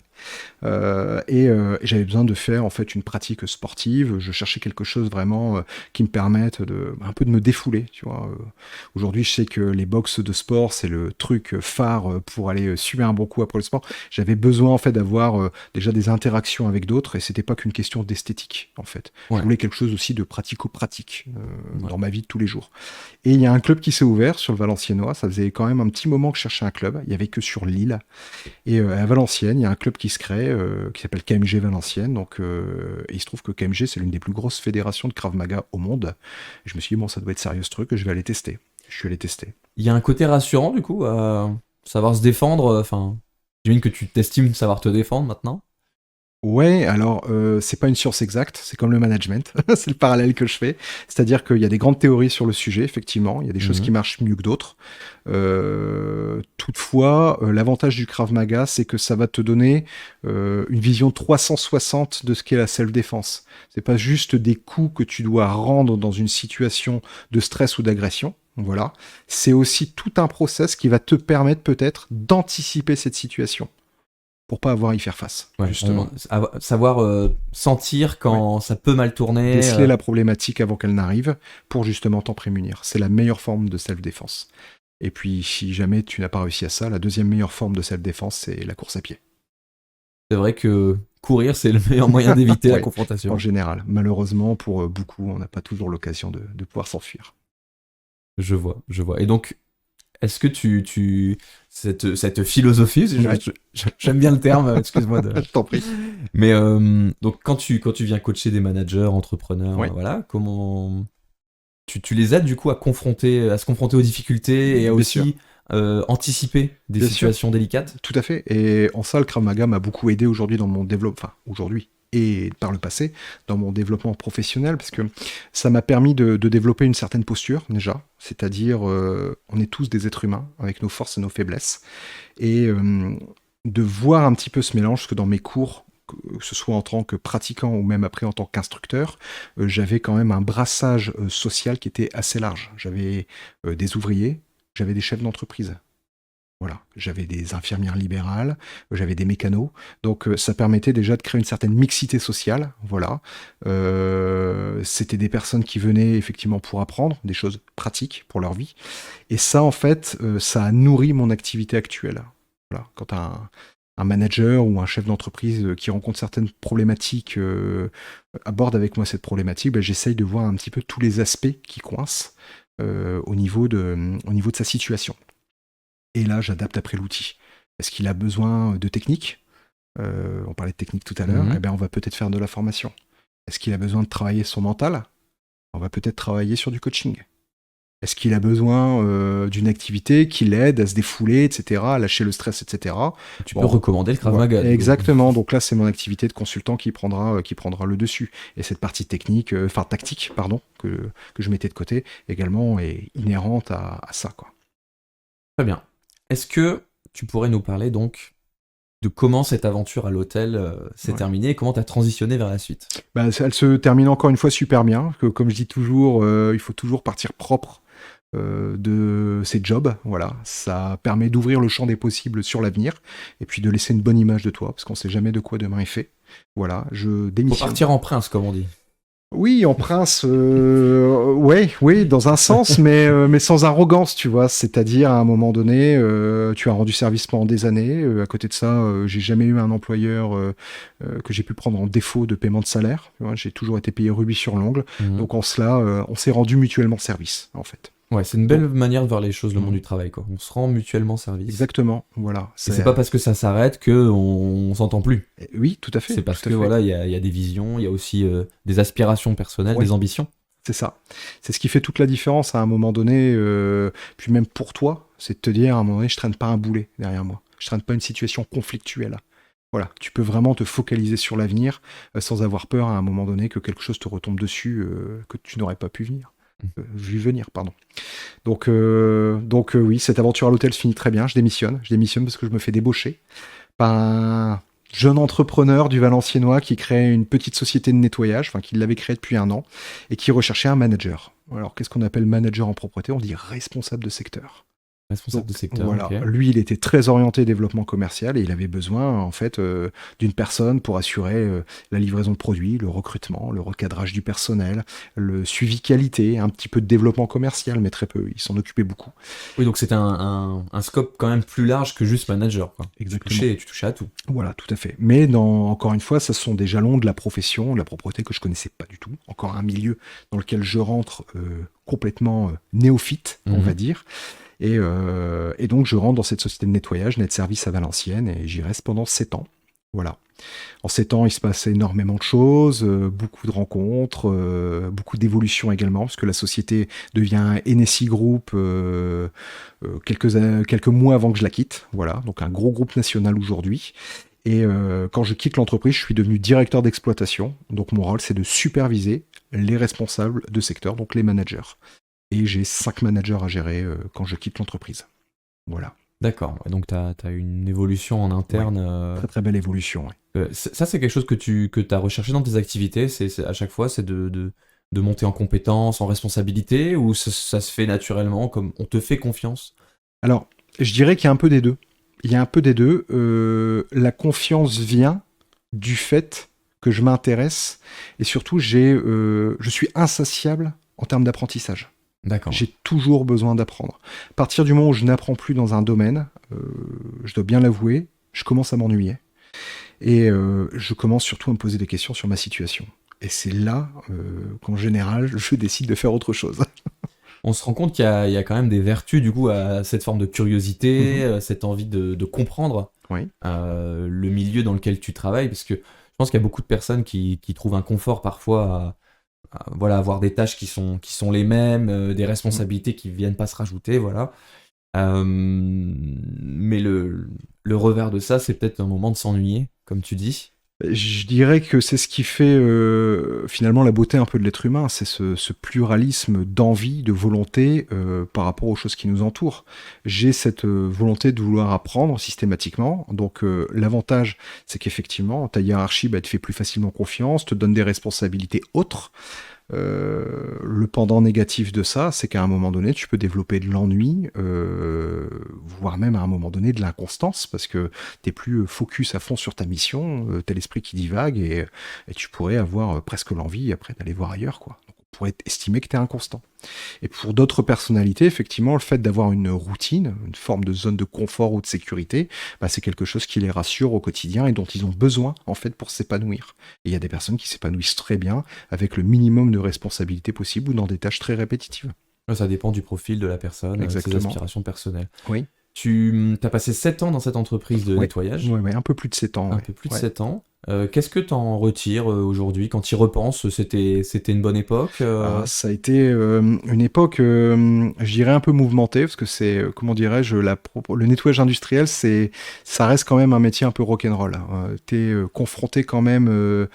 S2: Et j'avais besoin de faire en fait une pratique sportive. Je cherchais quelque chose vraiment qui me permette un peu de me défouler, tu vois. Aujourd'hui, je sais que les box de sport, c'est le truc phare pour aller suer un bon coup après le sport. J'avais besoin en fait d'avoir déjà des interactions avec d'autres et c'était pas qu'une question d'esthétique en fait. Je voulais quelque chose aussi de pratico-pratique dans ma vie de tous les jours. Et il y a un club qui s'est ouvert sur le Valenciennois. Ça faisait quand même un petit moment que je cherchais un club. Il y avait que sur l'île. Et à Valenciennes, il y a un club qui se crée, qui s'appelle KMG Valenciennes. Donc, et il se trouve que KMG, c'est l'une des plus grosses fédérations de Krav Maga au monde. Et je me suis dit, bon, ça doit être sérieux ce truc, je vais aller tester. Je suis allé tester.
S1: Il y a un côté rassurant, du coup, à savoir se défendre. Enfin, j'imagine que tu t'estimes savoir te défendre maintenant.
S2: Ouais, alors c'est pas une science exacte, c'est comme le management, c'est le parallèle que je fais. C'est-à-dire qu'il y a des grandes théories sur le sujet, effectivement, il y a des choses qui marchent mieux que d'autres. Toutefois, l'avantage du Krav Maga, c'est que ça va te donner une vision 360 de ce qu'est la self-défense. C'est pas juste des coups que tu dois rendre dans une situation de stress ou d'agression. Voilà, c'est aussi tout un process qui va te permettre peut-être d'anticiper cette situation. pour pas avoir à y faire face,
S1: Ouais,
S2: justement.
S1: savoir sentir quand ça peut mal tourner.
S2: Déceler la problématique avant qu'elle n'arrive pour justement t'en prémunir. C'est la meilleure forme de self-défense. Et puis, si jamais tu n'as pas réussi à ça, la deuxième meilleure forme de self-défense, c'est la course à pied.
S1: C'est vrai que courir, c'est le meilleur moyen d'éviter la
S2: Ouais,
S1: confrontation.
S2: en général. Malheureusement, pour beaucoup, on n'a pas toujours l'occasion de pouvoir s'enfuir.
S1: Je vois. Et donc, est-ce que cette philosophie,
S2: Ouais.
S1: j'aime bien le terme, excuse-moi
S2: Je t'en prie.
S1: Mais donc quand tu viens coacher des managers, entrepreneurs,
S2: Ouais.
S1: voilà, comment tu les aides du coup à se confronter aux difficultés et à
S2: Bien
S1: aussi anticiper des
S2: Bien sûr.
S1: situations délicates?
S2: Tout à fait. Et en ça, le Krav Maga m'a beaucoup aidé aujourd'hui dans mon développement, enfin aujourd'hui et par le passé, dans mon développement professionnel, parce que ça m'a permis de développer une certaine posture déjà, c'est-à-dire on est tous des êtres humains avec nos forces et nos faiblesses, et de voir un petit peu ce mélange, parce que dans mes cours, que ce soit en tant que pratiquant ou même après en tant qu'instructeur, j'avais quand même un brassage social qui était assez large. J'avais des ouvriers, j'avais des chefs d'entreprise. Voilà, j'avais des infirmières libérales, j'avais des mécanos, donc ça permettait déjà de créer une certaine mixité sociale, voilà. C'était des personnes qui venaient effectivement pour apprendre des choses pratiques pour leur vie, et ça en fait, ça a nourri mon activité actuelle. Voilà, quand un manager ou un chef d'entreprise qui rencontre certaines problématiques aborde avec moi cette problématique, ben, j'essaye de voir un petit peu tous les aspects qui coincent au niveau de sa situation. Et là, j'adapte après l'outil. Est-ce qu'il a besoin de technique? On parlait de technique tout à l'heure.
S1: Mhm.
S2: Eh bien, on va peut-être faire de la formation. Est-ce qu'il a besoin de travailler son mental? On va peut-être travailler sur du coaching. Est-ce qu'il a besoin d'une activité qui l'aide à se défouler, etc., à lâcher le stress, etc.
S1: Tu peux recommander le Krav Maga.
S2: Exactement. Donc là, c'est mon activité de consultant qui prendra le dessus. Et cette partie technique, tactique, pardon, que je mettais de côté, également est inhérente à ça, quoi.
S1: Très bien. Est-ce que tu pourrais nous parler donc de comment cette aventure à l'hôtel s'est terminée et comment tu as transitionné vers la suite?
S2: Bah, elle se termine encore une fois super bien. Que, comme je dis toujours, il faut toujours partir propre de ses jobs. Voilà, ça permet d'ouvrir le champ des possibles sur l'avenir et puis de laisser une bonne image de toi parce qu'on sait jamais de quoi demain est fait. Voilà, je
S1: Faut
S2: démissionne.
S1: partir en prince, comme on dit.
S2: Oui, en prince, oui, dans un sens, mais sans arrogance, tu vois. C'est-à-dire, à un moment donné, tu as rendu service pendant des années. À côté de ça, j'ai jamais eu un employeur que j'ai pu prendre en défaut de paiement de salaire. Tu vois, j'ai toujours été payé rubis sur l'ongle.
S1: Mhm.
S2: Donc en cela, on s'est rendu mutuellement service, en fait.
S1: Ouais, c'est une belle manière de voir les choses, le monde du travail, quoi. On se rend mutuellement service.
S2: Exactement, voilà.
S1: Et c'est pas parce que ça s'arrête que on s'entend plus.
S2: Oui, tout à fait.
S1: C'est parce
S2: tout
S1: que
S2: à fait.
S1: voilà, il y a des visions, il y a aussi des aspirations personnelles,
S2: Ouais.
S1: des ambitions.
S2: C'est ça. C'est ce qui fait toute la différence à un moment donné. Puis même pour toi, c'est de te dire à un moment donné, je traîne pas un boulet derrière moi. Je traîne pas une situation conflictuelle. Voilà, tu peux vraiment te focaliser sur l'avenir sans avoir peur à un moment donné que quelque chose te retombe dessus que tu n'aurais pas pu vu venir, pardon. Donc oui, cette aventure à l'hôtel se finit très bien. Je démissionne parce que je me fais débaucher par un jeune entrepreneur du Valenciennois qui crée une petite société de nettoyage, enfin qui l'avait créée depuis 1 an, et qui recherchait un manager. Alors qu'est-ce qu'on appelle manager en propreté? On dit responsable de secteur.
S1: Responsable de secteur.
S2: Voilà,
S1: Ok.
S2: lui il était très orienté développement commercial et il avait besoin en fait d'une personne pour assurer la livraison de produits, le recrutement, le recadrage du personnel, le suivi qualité, un petit peu de développement commercial mais très peu, il s'en occupait beaucoup.
S1: Oui, donc c'était un scope quand même plus large que juste manager, quoi.
S2: Exactement.
S1: Tu touchais à tout.
S2: Voilà, tout à fait. Mais encore une fois, ce sont des jalons de la profession, de la propreté que je connaissais pas du tout. Encore un milieu dans lequel je rentre complètement néophyte, on va dire. Et donc, je rentre dans cette société de nettoyage, Net Service à Valenciennes, et j'y reste pendant 7 ans. Voilà. En 7 ans, il se passe énormément de choses, beaucoup de rencontres, beaucoup d'évolutions également, parce que la société devient NSI Group quelques mois avant que je la quitte. Voilà, donc un gros groupe national aujourd'hui. Et quand je quitte l'entreprise, je suis devenu directeur d'exploitation. Donc mon rôle, c'est de superviser les responsables de secteur, donc les managers. Et j'ai 5 managers à gérer quand je quitte l'entreprise. Voilà.
S1: D'accord. Donc tu as une évolution en interne.
S2: Ouais. Très très belle évolution. Ouais.
S1: Ça, c'est quelque chose que tu as recherché dans tes activités. À chaque fois, c'est de monter en compétences, en responsabilité, ou ça se fait naturellement, comme on te fait confiance?
S2: Alors, je dirais qu'il y a un peu des deux. Il y a un peu des deux. La confiance vient du fait que je m'intéresse et surtout je suis insatiable en termes d'apprentissage.
S1: D'accord.
S2: J'ai toujours besoin d'apprendre. À partir du moment où je n'apprends plus dans un domaine, je dois bien l'avouer, je commence à m'ennuyer. Et je commence surtout à me poser des questions sur ma situation. Et c'est là qu'en général, je décide de faire autre chose.
S1: On se rend compte qu'il y a quand même des vertus du coup à cette forme de curiosité,
S2: Mhm.
S1: cette envie de comprendre
S2: Oui.
S1: le milieu dans lequel tu travailles, parce que je pense qu'il y a beaucoup de personnes qui trouvent un confort parfois voilà, avoir des tâches qui sont les mêmes, des
S2: Mhm.
S1: responsabilités qui viennent pas se rajouter, voilà. Mais le revers de ça, c'est peut-être un moment de s'ennuyer, comme tu dis.
S2: Je dirais que c'est ce qui fait finalement la beauté un peu de l'être humain, c'est ce pluralisme d'envie, de volonté par rapport aux choses qui nous entourent. J'ai cette volonté de vouloir apprendre systématiquement, donc l'avantage c'est qu'effectivement ta hiérarchie te fait plus facilement confiance, te donne des responsabilités autres. Le pendant négatif de ça, c'est qu'à un moment donné, tu peux développer de l'ennui, voire même à un moment donné de l'inconstance, parce que t'es plus focus à fond sur ta mission, t'as l'esprit qui divague et tu pourrais avoir presque l'envie après d'aller voir ailleurs, quoi. Donc, on pourrait estimer que t'es inconstant. Et pour d'autres personnalités, effectivement, le fait d'avoir une routine, une forme de zone de confort ou de sécurité, c'est quelque chose qui les rassure au quotidien et dont ils ont besoin, en fait, pour s'épanouir. Et il y a des personnes qui s'épanouissent très bien avec le minimum de responsabilité possible ou dans des tâches très répétitives.
S1: Ça dépend du profil de la personne, de ses
S2: Exactement.
S1: aspirations personnelles.
S2: Oui.
S1: Tu as passé 7 ans dans cette entreprise de
S2: Oui.
S1: nettoyage,
S2: Ouais, ouais, un peu plus de 7 ans,
S1: un
S2: ouais.
S1: peu plus de
S2: Ouais.
S1: 7 ans. Qu'est-ce que tu en retires aujourd'hui quand tu y repenses? C'était une bonne époque
S2: Ça a été une époque, je dirais un peu mouvementée, parce que c'est, comment dirais-je, le nettoyage industriel, ça reste quand même un métier un peu rock'n'roll. T'es confronté quand même,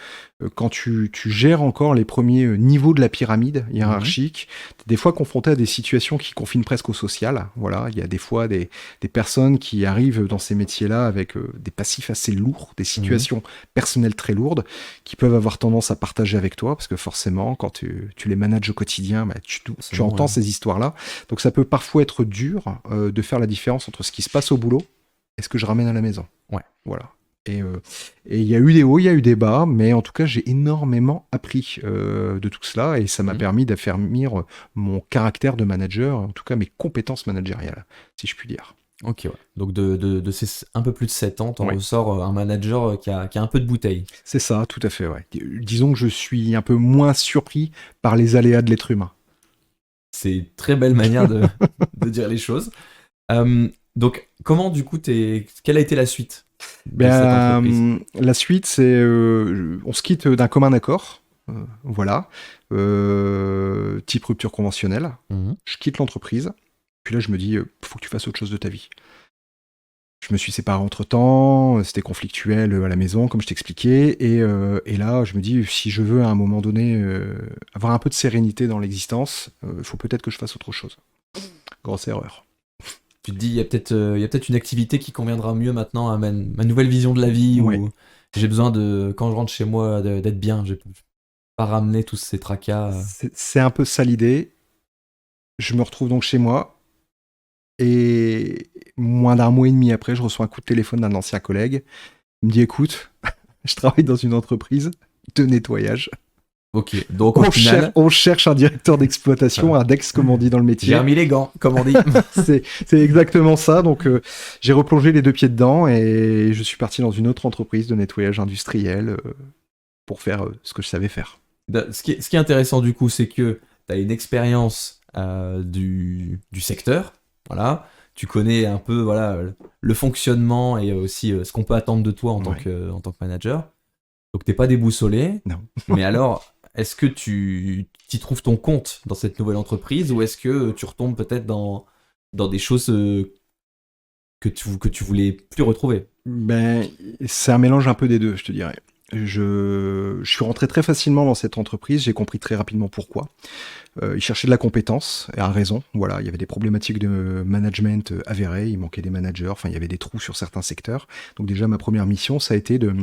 S2: quand tu gères encore les premiers niveaux de la pyramide
S1: Mhm.
S2: hiérarchique, t'es des fois confronté à des situations qui confinent presque au social. Voilà, il y a des fois des personnes qui arrivent dans ces métiers-là avec des passifs assez lourds, des
S1: Mhm.
S2: situations personnelles très lourdes, qui peuvent avoir tendance à partager avec toi, parce que forcément, quand tu les manages au quotidien, tu
S1: Forcément,
S2: entends
S1: ouais.
S2: ces histoires-là. Donc ça peut parfois être dur de faire la différence entre ce qui se passe au boulot et ce que je ramène à la maison.
S1: Ouais.
S2: Voilà. Et il y a eu des hauts, il y a eu des bas, mais en tout cas, j'ai énormément appris de tout cela et ça m'a
S1: Mhm.
S2: permis d'affermir mon caractère de manager, en tout cas mes compétences managériales, si je puis dire.
S1: Ok, ouais. Donc de ces un peu plus de 7 ans, t'en
S2: Oui,
S1: ressors un manager qui a un peu de bouteille.
S2: c'est ça, tout à fait. Ouais. Disons que je suis un peu moins surpris par les aléas de l'être humain.
S1: C'est une très belle manière de dire les choses. Donc, comment du coup, quelle a été la suite de cette entreprise?
S2: La suite, c'est on se quitte d'un commun accord. Voilà. Type rupture conventionnelle.
S1: Mhm.
S2: Je quitte l'entreprise. Puis là, je me dis, faut que tu fasses autre chose de ta vie. Je me suis séparé entre-temps, c'était conflictuel à la maison, comme je t'expliquais, et là, je me dis, si je veux à un moment donné avoir un peu de sérénité dans l'existence, il faut peut-être que je fasse autre chose. Grosse erreur.
S1: Tu te dis, il y a peut-être une activité qui conviendra mieux maintenant à ma nouvelle vision de la vie,
S2: Ouais,
S1: où j'ai besoin quand je rentre chez moi, d'être bien. Je vais pas ramener tous ces tracas.
S2: c'est un peu ça l'idée. Je me retrouve donc chez moi, et moins d'un mois et demi après, je reçois un coup de téléphone d'un ancien collègue. Il me dit, écoute, je travaille dans une entreprise de nettoyage.
S1: Ok, donc au final,
S2: On cherche un directeur d'exploitation, un DEX comme on dit dans le
S1: j'ai
S2: métier.
S1: remis les gants, comme on dit.
S2: C'est exactement ça. Donc j'ai replongé les deux pieds dedans et je suis parti dans une autre entreprise de nettoyage industriel pour faire ce que je savais faire.
S1: Ce qui est intéressant du coup, c'est que tu as une expérience du secteur, voilà. Tu connais un peu voilà, le fonctionnement et aussi ce qu'on peut attendre de toi
S2: Ouais.
S1: en tant que manager. Donc t'es pas déboussolé,
S2: Non.
S1: mais alors, est-ce que tu y trouves ton compte dans cette nouvelle entreprise ou est-ce que tu retombes peut-être dans des choses que tu voulais plus retrouver?
S2: Ben, c'est un mélange un peu des deux, je te dirais. Je suis rentré très facilement dans cette entreprise, j'ai compris très rapidement pourquoi. Ils cherchaient de la compétence, et à raison. Voilà, il y avait des problématiques de management avérées, il manquait des managers, enfin il y avait des trous sur certains secteurs. Donc déjà, ma première mission, ça a été de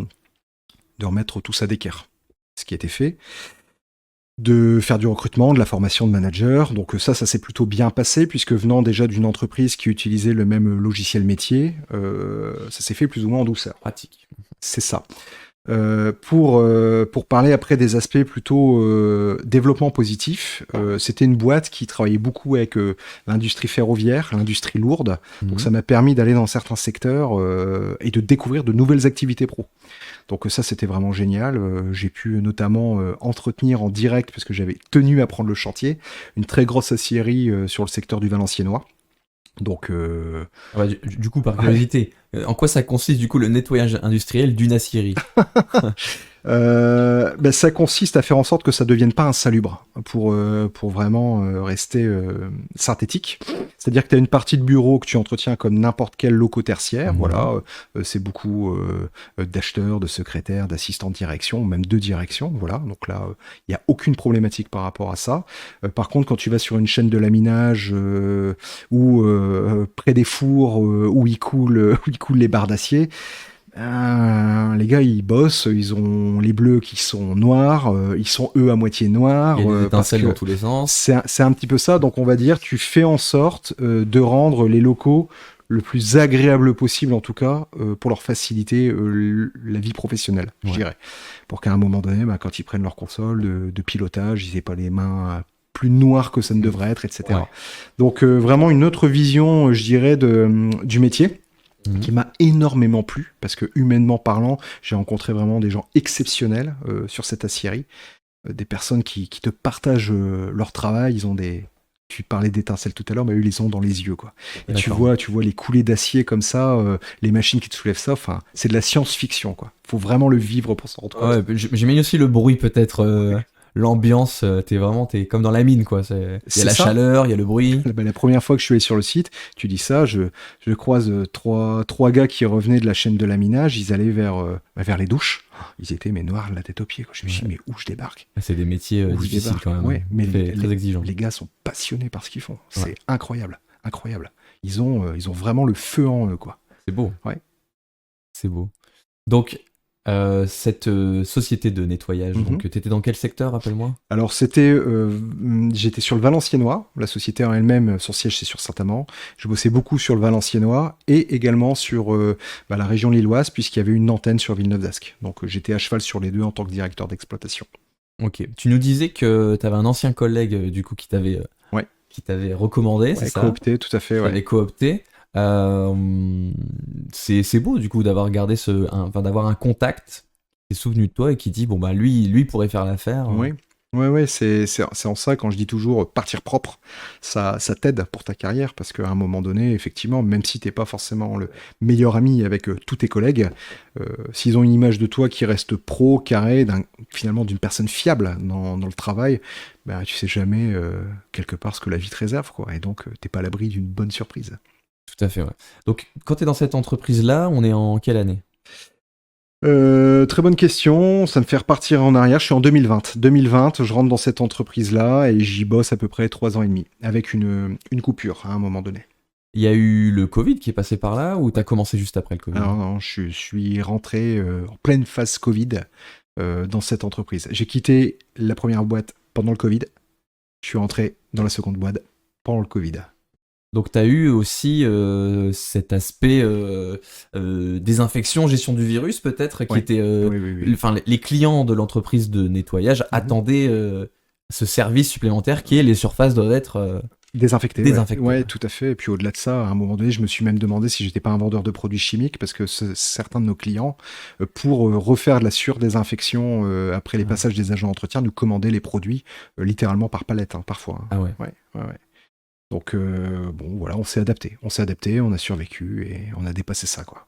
S2: remettre tout ça d'équerre. Ce qui a été fait. de faire du recrutement, de la formation de manager. Donc ça s'est plutôt bien passé, puisque venant déjà d'une entreprise qui utilisait le même logiciel métier, ça s'est fait plus ou moins en douceur.
S1: Pratique.
S2: C'est ça. Pour parler après des aspects plutôt développement positif, c'était une boîte qui travaillait beaucoup avec l'industrie ferroviaire, l'industrie lourde. Donc ça m'a permis d'aller dans certains secteurs et de découvrir de nouvelles activités pro. Donc ça, c'était vraiment génial. J'ai pu notamment entretenir en direct, parce que j'avais tenu à prendre le chantier, une très grosse aciérie sur le secteur du Valenciennois. Donc,
S1: Du coup, par curiosité, en quoi ça consiste du coup le nettoyage industriel d'une aciérie?
S2: Ça consiste à faire en sorte que ça devienne pas insalubre pour vraiment rester synthétique. C'est-à-dire que tu as une partie de bureau que tu entretiens comme n'importe quel locaux tertiaire. Voilà, c'est beaucoup d'acheteurs, de secrétaires, d'assistants de direction, même de direction. Voilà, donc là, il n'y a aucune problématique par rapport à ça. Par contre, quand tu vas sur une chaîne de laminage ou près des fours où ils coulent les barres d'acier, les gars, ils bossent, ils ont les bleus qui sont noirs, ils sont eux à moitié noirs.
S1: Il y a des
S2: parce
S1: étincelles
S2: que
S1: dans tous les sens.
S2: c'est un petit peu ça, donc on va dire, tu fais en sorte de rendre les locaux le plus agréable possible, en tout cas, pour leur faciliter la vie professionnelle, je dirais. Pour qu'à un moment donné, quand ils prennent leur console de pilotage, ils aient pas les mains plus noires que ça ne devrait être, etc.
S1: Ouais.
S2: Donc vraiment une autre vision, je dirais, du métier. Qui m'a énormément plu, parce que humainement parlant, j'ai rencontré vraiment des gens exceptionnels sur cette aciérie, des personnes qui te partagent leur travail. Ils ont tu parlais d'étincelles tout à l'heure, mais eux, ils les ont dans les yeux, quoi. Et tu vois les coulées d'acier comme ça, les machines qui te soulèvent ça, enfin, c'est de la science-fiction, quoi. Faut vraiment le vivre pour s'en rendre compte.
S1: Ouais, j'imagine aussi le bruit peut-être, l'ambiance, t'es comme dans la mine, quoi. Il y a la chaleur, il y a le bruit.
S2: La première fois que je suis allé sur le site, tu dis ça, je croise trois gars qui revenaient de la chaîne de laminage, ils allaient vers les douches. Ils étaient noirs de la tête aux pieds, quoi. Je me suis dit, mais où je débarque?
S1: C'est des métiers difficiles quand même.
S2: Ouais, mais
S1: très exigeants.
S2: Les gars sont passionnés par ce qu'ils font. C'est incroyable, incroyable. Ils ont vraiment le feu en eux, quoi.
S1: C'est beau.
S2: Ouais.
S1: C'est beau. Donc, cette société de nettoyage, donc t'étais dans quel secteur, rappelle-moi?
S2: Alors j'étais sur le Valenciennois, la société en elle-même, son siège c'est sur Saint-Amand. Je bossais beaucoup sur le Valenciennois et également sur la région lilloise, puisqu'il y avait une antenne sur Villeneuve-d'Ascq. Donc j'étais à cheval sur les deux en tant que directeur d'exploitation. Ok.
S1: Tu nous disais que t'avais un ancien collègue du coup qui t'avait recommandé, c'est ça?
S2: Coopté, tout à fait.
S1: T'avais coopté. C'est beau du coup d'avoir gardé d'avoir un contact qui est souvenu de toi et qui dit bon bah lui pourrait faire l'affaire.
S2: Oui, c'est en ça, quand je dis toujours partir propre, ça t'aide pour ta carrière, parce qu'à un moment donné, effectivement, même si t'es pas forcément le meilleur ami avec tous tes collègues, s'ils ont une image de toi qui reste pro, carré, finalement d'une personne fiable dans le travail, tu sais jamais quelque part ce que la vie te réserve, quoi, et donc t'es pas à l'abri d'une bonne surprise.
S1: Tout à fait, ouais. Donc, quand tu es dans cette entreprise-là, on est en quelle année?
S2: Très bonne question, ça me fait repartir en arrière, je suis en 2020. 2020, je rentre dans cette entreprise-là et j'y bosse à peu près 3 ans et demi, avec une coupure à un moment donné.
S1: Il y a eu le Covid qui est passé par là, ou t'as commencé juste après le Covid?
S2: Non, je suis rentré en pleine phase Covid dans cette entreprise. J'ai quitté la première boîte pendant le Covid, je suis rentré dans la seconde boîte pendant le Covid.
S1: Donc tu as eu aussi cet aspect désinfection, gestion du virus peut-être, qui était...
S2: Oui.
S1: Enfin, les clients de l'entreprise de nettoyage attendaient ce service supplémentaire qui est les surfaces doivent être...
S2: désinfectées.
S1: Désinfectées.
S2: Ouais, tout à fait. Et puis au-delà de ça, à un moment donné, je me suis même demandé si j'étais pas un vendeur de produits chimiques, parce que certains de nos clients, pour refaire de la surdésinfection après les passages des agents d'entretien, nous commandaient les produits littéralement par palette, parfois.
S1: Ah ouais.
S2: Ouais. Donc voilà, on s'est adapté, on a survécu et on a dépassé ça, quoi.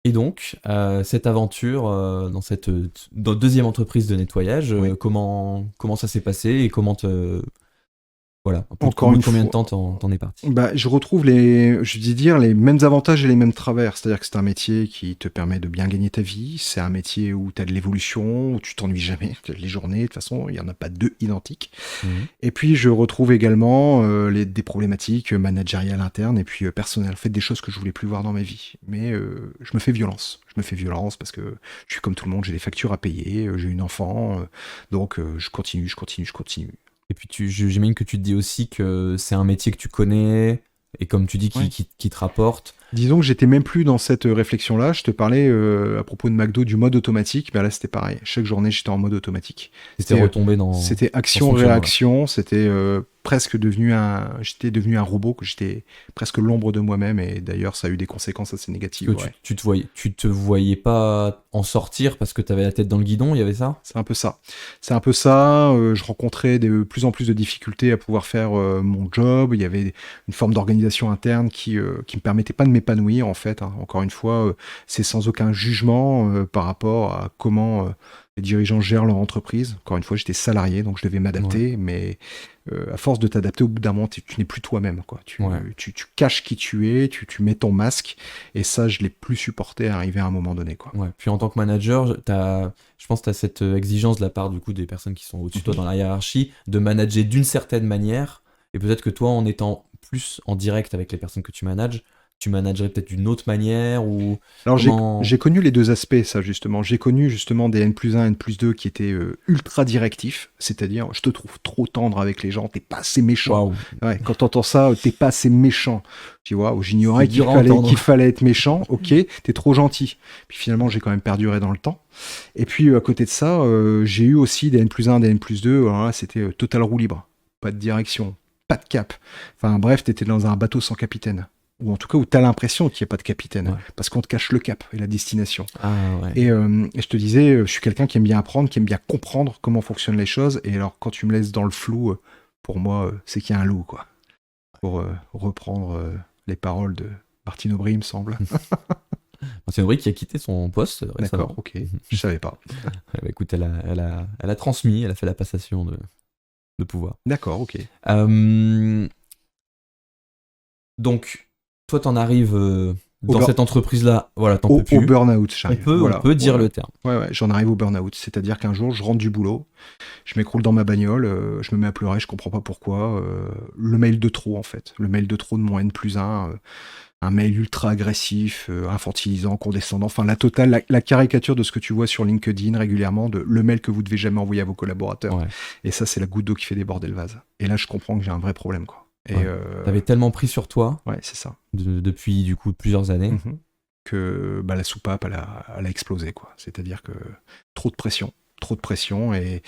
S1: Et donc, cette aventure dans cette deuxième entreprise de nettoyage, comment ça s'est passé et comment Voilà.
S2: Encore une
S1: Combien de
S2: fois.
S1: temps t'en es parti?
S2: Bah, je retrouve les mêmes avantages et les mêmes travers. C'est-à-dire que c'est un métier qui te permet de bien gagner ta vie. C'est un métier où tu as de l'évolution, où tu t'ennuies jamais. Les journées, de toute façon, il n'y en a pas deux identiques.
S1: Mhm.
S2: Et puis, je retrouve également des problématiques managériales internes et puis personnelles. En fait, des choses que je voulais plus voir dans ma vie. Mais je me fais violence. Je me fais violence parce que je suis comme tout le monde, j'ai des factures à payer, j'ai une enfant. Donc, je continue.
S1: Et puis j'imagine que tu te dis aussi que c'est un métier que tu connais, et comme tu dis,
S2: Ouais.
S1: qui te rapporte.
S2: Disons que j'étais même plus dans cette réflexion-là. Je te parlais à propos de McDo du mode automatique. Ben là, c'était pareil. Chaque journée, j'étais en mode automatique.
S1: C'était retombé dans
S2: C'était
S1: ce
S2: action-réaction. C'était presque devenu j'étais devenu un robot, que j'étais presque l'ombre de moi-même. Et d'ailleurs, ça a eu des conséquences assez négatives.
S1: que
S2: Ouais.
S1: tu te voyais pas en sortir parce que t'avais la tête dans le guidon, il y avait ça?
S2: C'est un peu ça. C'est un peu ça. Je rencontrais de plus en plus de difficultés à pouvoir faire mon job. Il y avait une forme d'organisation interne qui me permettait pas de m'épanouir, en fait. Hein. Encore une fois, c'est sans aucun jugement par rapport à comment les dirigeants gèrent leur entreprise. Encore une fois, j'étais salarié, donc je devais m'adapter. Mais à force de t'adapter, au bout d'un moment, tu n'es plus toi-même, quoi. Tu caches qui tu es, tu mets ton masque. Et ça, je l'ai plus supporté à arriver à un moment donné, quoi.
S1: Ouais. Puis en tant que manager, je pense que tu as cette exigence de la part du coup des personnes qui sont au-dessus de toi dans la hiérarchie de manager d'une certaine manière. Et peut-être que toi, en étant plus en direct avec les personnes que tu managerais peut-être d'une autre manière ou
S2: Alors
S1: comment...
S2: j'ai connu les deux aspects, ça justement. J'ai connu justement des N+1, N+2 qui étaient ultra directifs, c'est-à-dire je te trouve trop tendre avec les gens, t'es pas assez méchant.
S1: Waouh.
S2: Ouais, quand t'entends ça, t'es pas assez méchant. Tu vois, j'ignorais
S1: C'est dur à entendre.
S2: qu'il fallait être méchant, ok, t'es trop gentil. Puis finalement, j'ai quand même perduré dans le temps. Et puis à côté de ça, j'ai eu aussi des N+1, des N+2, alors là, c'était total roue libre. Pas de direction, pas de cap. Enfin bref, t'étais dans un bateau sans capitaine. Ou en tout cas où tu as l'impression qu'il n'y a pas de capitaine, parce qu'on te cache le cap et la destination.
S1: Ah, ouais.
S2: Et je te disais, je suis quelqu'un qui aime bien apprendre, qui aime bien comprendre comment fonctionnent les choses, et alors quand tu me laisses dans le flou, pour moi, c'est qu'il y a un loup, quoi. Pour reprendre les paroles de Martine Aubry, il me semble.
S1: C'est Aubry qui a quitté son poste récemment.
S2: D'accord, ok, je savais pas.
S1: Bah, écoute, elle a transmis, elle a fait la passation de pouvoir.
S2: D'accord, ok.
S1: Donc, toi, t'en arrives dans cette entreprise-là, voilà, t'en peux plus.
S2: Au burn-out, j'arrive.
S1: On peut dire le terme.
S2: Ouais, j'en arrive au burn-out. C'est-à-dire qu'un jour, je rentre du boulot, je m'écroule dans ma bagnole, je me mets à pleurer, je comprends pas pourquoi. Le mail de trop, en fait. Le mail de trop de mon N+1, un mail ultra agressif, infantilisant, condescendant, enfin la totale, la caricature de ce que tu vois sur LinkedIn régulièrement, de le mail que vous devez jamais envoyer à vos collaborateurs. Ouais. Et ça, c'est la goutte d'eau qui fait déborder le vase. Et là, je comprends que j'ai un vrai problème, quoi. Et
S1: t'avais tellement pris sur toi,
S2: ouais, c'est ça.
S1: Depuis du coup plusieurs années,
S2: que la soupape elle a explosé, quoi. C'est-à-dire que trop de pression, et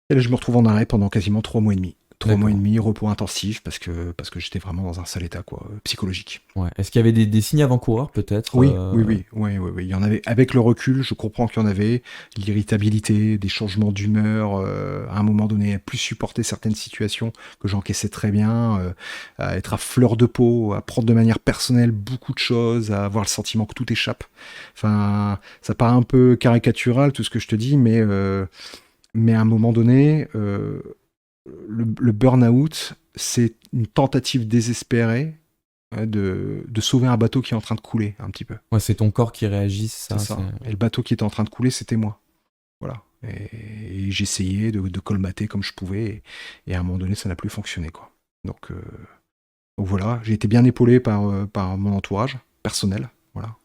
S2: là je me retrouve en arrêt pendant quasiment 3 mois et demi. 3 mois et demi, repos intensif, parce que j'étais vraiment dans un sale état, quoi, psychologique.
S1: Ouais. Est-ce qu'il y avait des signes avant-coureurs, peut-être?
S2: Oui. Il y en avait. Avec le recul, je comprends qu'il y en avait. L'irritabilité, des changements d'humeur, à un moment donné, à plus supporter certaines situations que j'encaissais très bien, à être à fleur de peau, à prendre de manière personnelle beaucoup de choses, à avoir le sentiment que tout échappe. Enfin, ça paraît un peu caricatural, tout ce que je te dis, mais à un moment donné... Le burn-out, c'est une tentative désespérée de sauver un bateau qui est en train de couler, un petit peu.
S1: Ouais, c'est ton corps qui réagit, ça.
S2: Et le bateau qui était en train de couler, c'était moi. Voilà. Et j'essayais de colmater comme je pouvais, et à un moment donné, ça n'a plus fonctionné, quoi. Donc voilà, j'ai été bien épaulé par mon entourage personnel, voilà.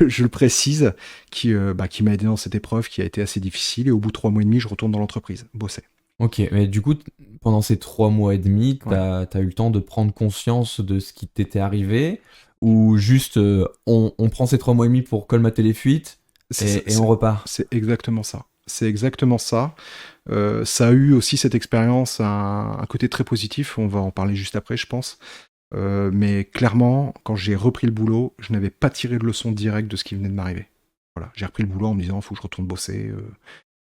S2: Je le précise, qui m'a aidé dans cette épreuve qui a été assez difficile, et au bout de 3 mois et demi, je retourne dans l'entreprise, bosser.
S1: Ok, mais du coup, pendant ces 3 mois et demi, t'as eu le temps de prendre conscience de ce qui t'était arrivé, ou juste on prend ces 3 mois et demi pour colmater les fuites et on repart?
S2: C'est exactement ça. C'est exactement ça. Ça a eu aussi cette expérience un côté très positif, on va en parler juste après, je pense. Mais clairement, quand j'ai repris le boulot, je n'avais pas tiré de leçon directe de ce qui venait de m'arriver. Voilà, j'ai repris le boulot en me disant, il faut que je retourne bosser,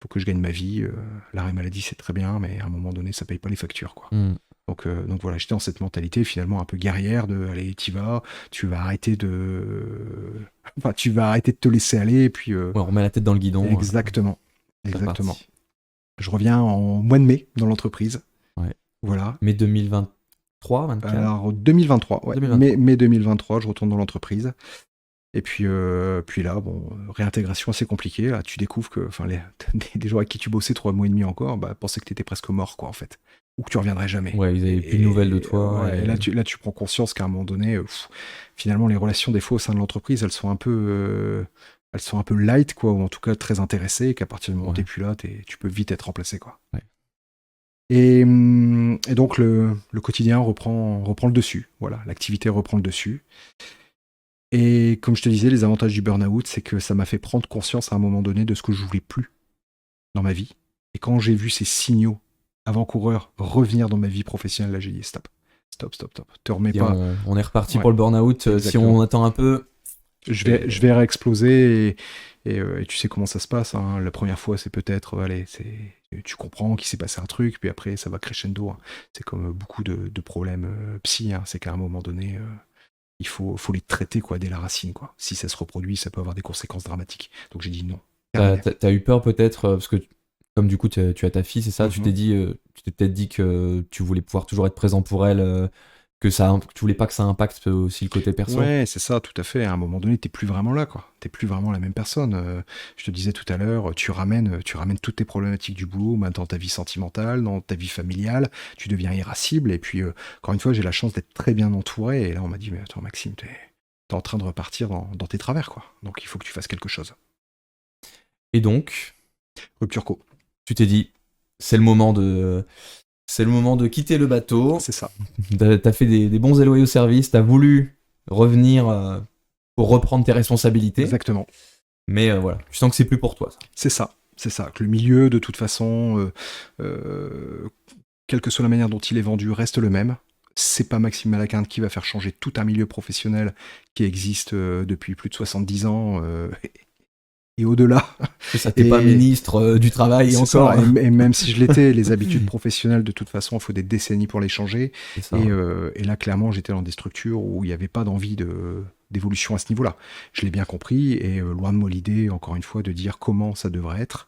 S2: faut que je gagne ma vie, l'arrêt maladie c'est très bien, mais à un moment donné ça paye pas les factures, quoi. Donc voilà, j'étais dans cette mentalité finalement un peu guerrière de allez, tu vas arrêter de te laisser aller, et puis
S1: on remet la tête dans le guidon.
S2: Exactement. Je reviens en mois de mai dans l'entreprise.
S1: Ouais.
S2: Voilà.
S1: Mai 2023, 24.
S2: Alors 2023, ouais.
S1: 2023.
S2: Mai 2023, je retourne dans l'entreprise. Et puis là, bon, réintégration assez compliquée. Là, tu découvres que des gens avec qui tu bossais 3 mois et demi encore, pensaient que tu étais presque mort, quoi, en fait. Ou que tu reviendrais jamais.
S1: Ouais, ils avaient plus de nouvelles de toi.
S2: Ouais, et là, tu prends conscience qu'à un moment donné, finalement, les relations des fois au sein de l'entreprise, elles sont un peu light, quoi, ou en tout cas très intéressées, et qu'à partir du moment où t'es plus là, tu peux vite être remplacé, quoi.
S1: Ouais.
S2: Et donc le quotidien reprend le dessus. Voilà, l'activité reprend le dessus. Et comme je te disais, les avantages du burn-out, c'est que ça m'a fait prendre conscience à un moment donné de ce que je voulais plus dans ma vie. Et quand j'ai vu ces signaux avant-coureurs revenir dans ma vie professionnelle, là j'ai dit stop. Te remets pas.
S1: On est reparti pour le burn-out. Si on attend un peu,
S2: je vais réexploser et tu sais comment ça se passe. Hein. La première fois, c'est peut-être, tu comprends qu'il s'est passé un truc, puis après ça va crescendo. Hein. C'est comme beaucoup de problèmes psy. Hein. C'est qu'à un moment donné, il faut les traiter quoi, dès la racine. Quoi. Si ça se reproduit, ça peut avoir des conséquences dramatiques. Donc j'ai dit non.
S1: T'as eu peur peut-être, parce que comme du coup tu as ta fille, c'est ça, tu t'es peut-être dit que tu voulais pouvoir toujours être présent pour elle, que tu voulais pas que ça impacte aussi le côté perso.
S2: Ouais, c'est ça, tout à fait. À un moment donné, t'es plus vraiment là, quoi. T'es plus vraiment la même personne. Je te disais tout à l'heure, tu ramènes toutes tes problématiques du boulot dans ta vie sentimentale, dans ta vie familiale. Tu deviens irascible. Et puis, encore une fois, j'ai la chance d'être très bien entouré. Et là, on m'a dit, mais attends, Maxime, t'es en train de repartir dans tes travers, quoi. Donc, il faut que tu fasses quelque chose.
S1: Et donc,
S2: rupture co.
S1: Tu t'es dit, c'est le moment de quitter le bateau.
S2: C'est ça.
S1: T'as fait des bons et loyaux services, t'as voulu revenir pour reprendre tes responsabilités.
S2: Exactement.
S1: Mais voilà, tu sens que c'est plus pour toi. Ça.
S2: C'est ça. Que le milieu, de toute façon, quelle que soit la manière dont il est vendu, reste le même. C'est pas Maxime Malaquinte qui va faire changer tout un milieu professionnel qui existe depuis plus de 70 ans. Et au-delà.
S1: C'est ça, t'es pas ministre du travail et encore.
S2: Ça, et même si je l'étais, les habitudes professionnelles, de toute façon, il faut des décennies pour les changer. Et là, clairement, j'étais dans des structures où il n'y avait pas d'envie d'évolution à ce niveau-là. Je l'ai bien compris, et loin de moi l'idée, encore une fois, de dire comment ça devrait être.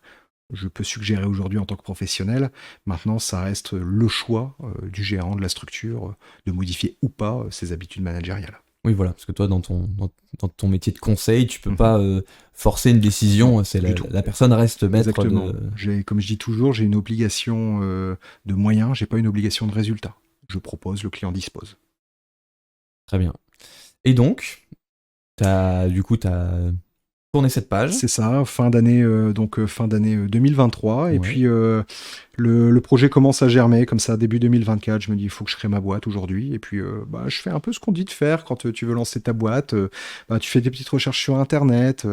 S2: Je peux suggérer aujourd'hui en tant que professionnel. Maintenant, ça reste le choix du gérant de la structure de modifier ou pas ses habitudes managériales.
S1: Oui, voilà, parce que toi, dans ton métier de conseil, tu peux pas forcer une décision. C'est la personne reste maître.
S2: Exactement. Comme je dis toujours, j'ai une obligation de moyens, j'ai pas une obligation de résultat. Je propose, le client dispose.
S1: Très bien. Et donc, t'as tourné cette page.
S2: C'est ça, fin d'année 2023. Ouais. Et puis, le projet commence à germer, comme ça, début 2024. Je me dis, il faut que je crée ma boîte aujourd'hui. Et puis, je fais un peu ce qu'on dit de faire quand tu veux lancer ta boîte. Tu fais des petites recherches sur Internet.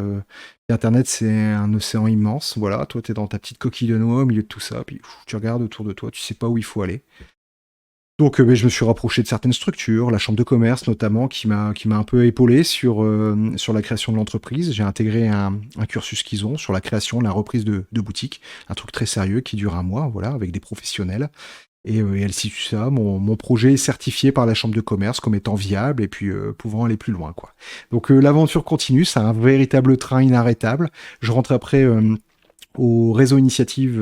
S2: Internet, c'est un océan immense. Voilà, toi, tu es dans ta petite coquille de noix au milieu de tout ça. Puis, tu regardes autour de toi, tu sais pas où il faut aller. Donc je me suis rapproché de certaines structures, la chambre de commerce notamment, qui m'a un peu épaulé sur la création de l'entreprise. J'ai intégré un cursus qu'ils ont sur la création, la reprise de boutique, un truc très sérieux qui dure 1 mois, voilà, avec des professionnels. Et elle situe ça, mon projet est certifié par la chambre de commerce comme étant viable et puis pouvant aller plus loin, quoi. Donc l'aventure continue, c'est un véritable train inarrêtable. Je rentre après au réseau initiative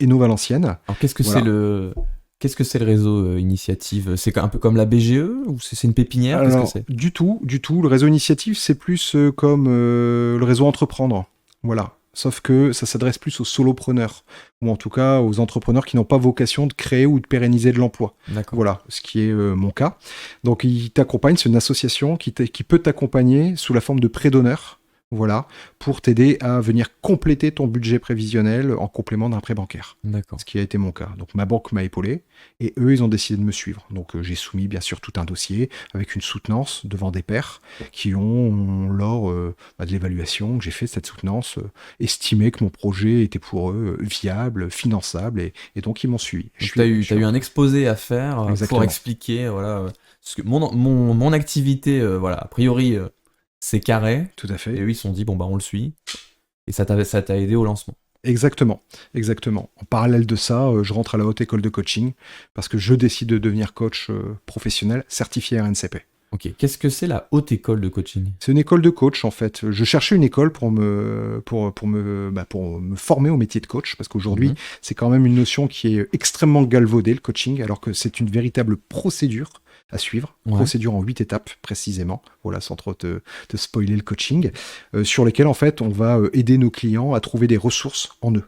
S2: Enno Valenciennes.
S1: Alors qu'est-ce que c'est le réseau initiative ? C'est un peu comme la BGE ou c'est une pépinière ?
S2: Alors,
S1: qu'est-ce que c'est ?
S2: Du tout. Le réseau initiative, c'est plus comme le réseau entreprendre. Voilà. Sauf que ça s'adresse plus aux solopreneurs, ou en tout cas aux entrepreneurs qui n'ont pas vocation de créer ou de pérenniser de l'emploi.
S1: D'accord.
S2: Voilà, ce qui est mon cas. Donc il t'accompagne, c'est une association qui peut t'accompagner sous la forme de prêt d'honneur. Voilà, pour t'aider à venir compléter ton budget prévisionnel en complément d'un prêt bancaire.
S1: D'accord.
S2: Ce qui a été mon cas. Donc ma banque m'a épaulé et eux, ils ont décidé de me suivre. Donc j'ai soumis bien sûr tout un dossier avec une soutenance devant des pairs qui ont, lors de l'évaluation que j'ai fait, cette soutenance, estimé que mon projet était pour eux viable, finançable et donc ils m'ont suivi.
S1: Tu as eu un exposé à faire pour expliquer voilà, ce que mon activité, voilà, a priori... c'est carré.
S2: Tout à fait.
S1: Et eux, ils se sont dit, bon, on le suit. Et ça t'a aidé au lancement.
S2: Exactement. En parallèle de ça, je rentre à la Haute École de Coaching parce que je décide de devenir coach professionnel certifié RNCP.
S1: Ok, qu'est-ce que c'est la haute école de coaching?
S2: C'est une école de coach en fait. Je cherchais une école pour me former au métier de coach parce qu'aujourd'hui
S1: Mhm.
S2: c'est quand même une notion qui est extrêmement galvaudée le coaching alors que c'est une véritable procédure à suivre,
S1: Ouais.
S2: procédure en 8 étapes précisément, voilà sans trop te spoiler le coaching, sur lesquelles en fait on va aider nos clients à trouver des ressources en eux.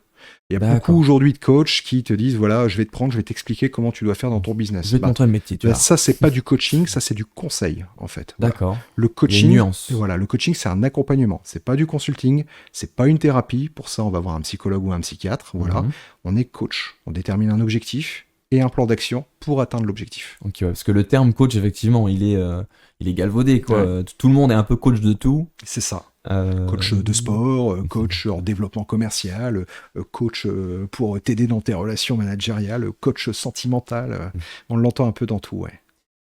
S2: Il y a beaucoup
S1: D'accord.
S2: aujourd'hui de coachs qui te disent voilà je vais te prendre, je vais t'expliquer comment tu dois faire dans ton
S1: Je
S2: business.
S1: vais te montrer le métier, tu vois.
S2: Ça, c'est pas du coaching, ça, c'est du conseil, en fait. Voilà.
S1: D'accord.
S2: Le
S1: Il y a une
S2: coaching,
S1: nuance.
S2: voilà, le coaching, c'est un accompagnement. C'est pas du consulting, c'est pas une thérapie. Pour ça, on va voir un psychologue ou un psychiatre. Voilà.
S1: Mhm.
S2: On est coach. On détermine un objectif et un plan d'action pour atteindre l'objectif.
S1: Ok, ouais, parce que le terme coach, effectivement, il est galvaudé, quoi.
S2: Ouais.
S1: Tout le monde est un peu coach de tout.
S2: C'est ça.
S1: Euh,
S2: Coach de sport, coach en développement commercial, coach pour t'aider dans tes relations managériales, coach sentimental. On l'entend un peu dans tout, ouais.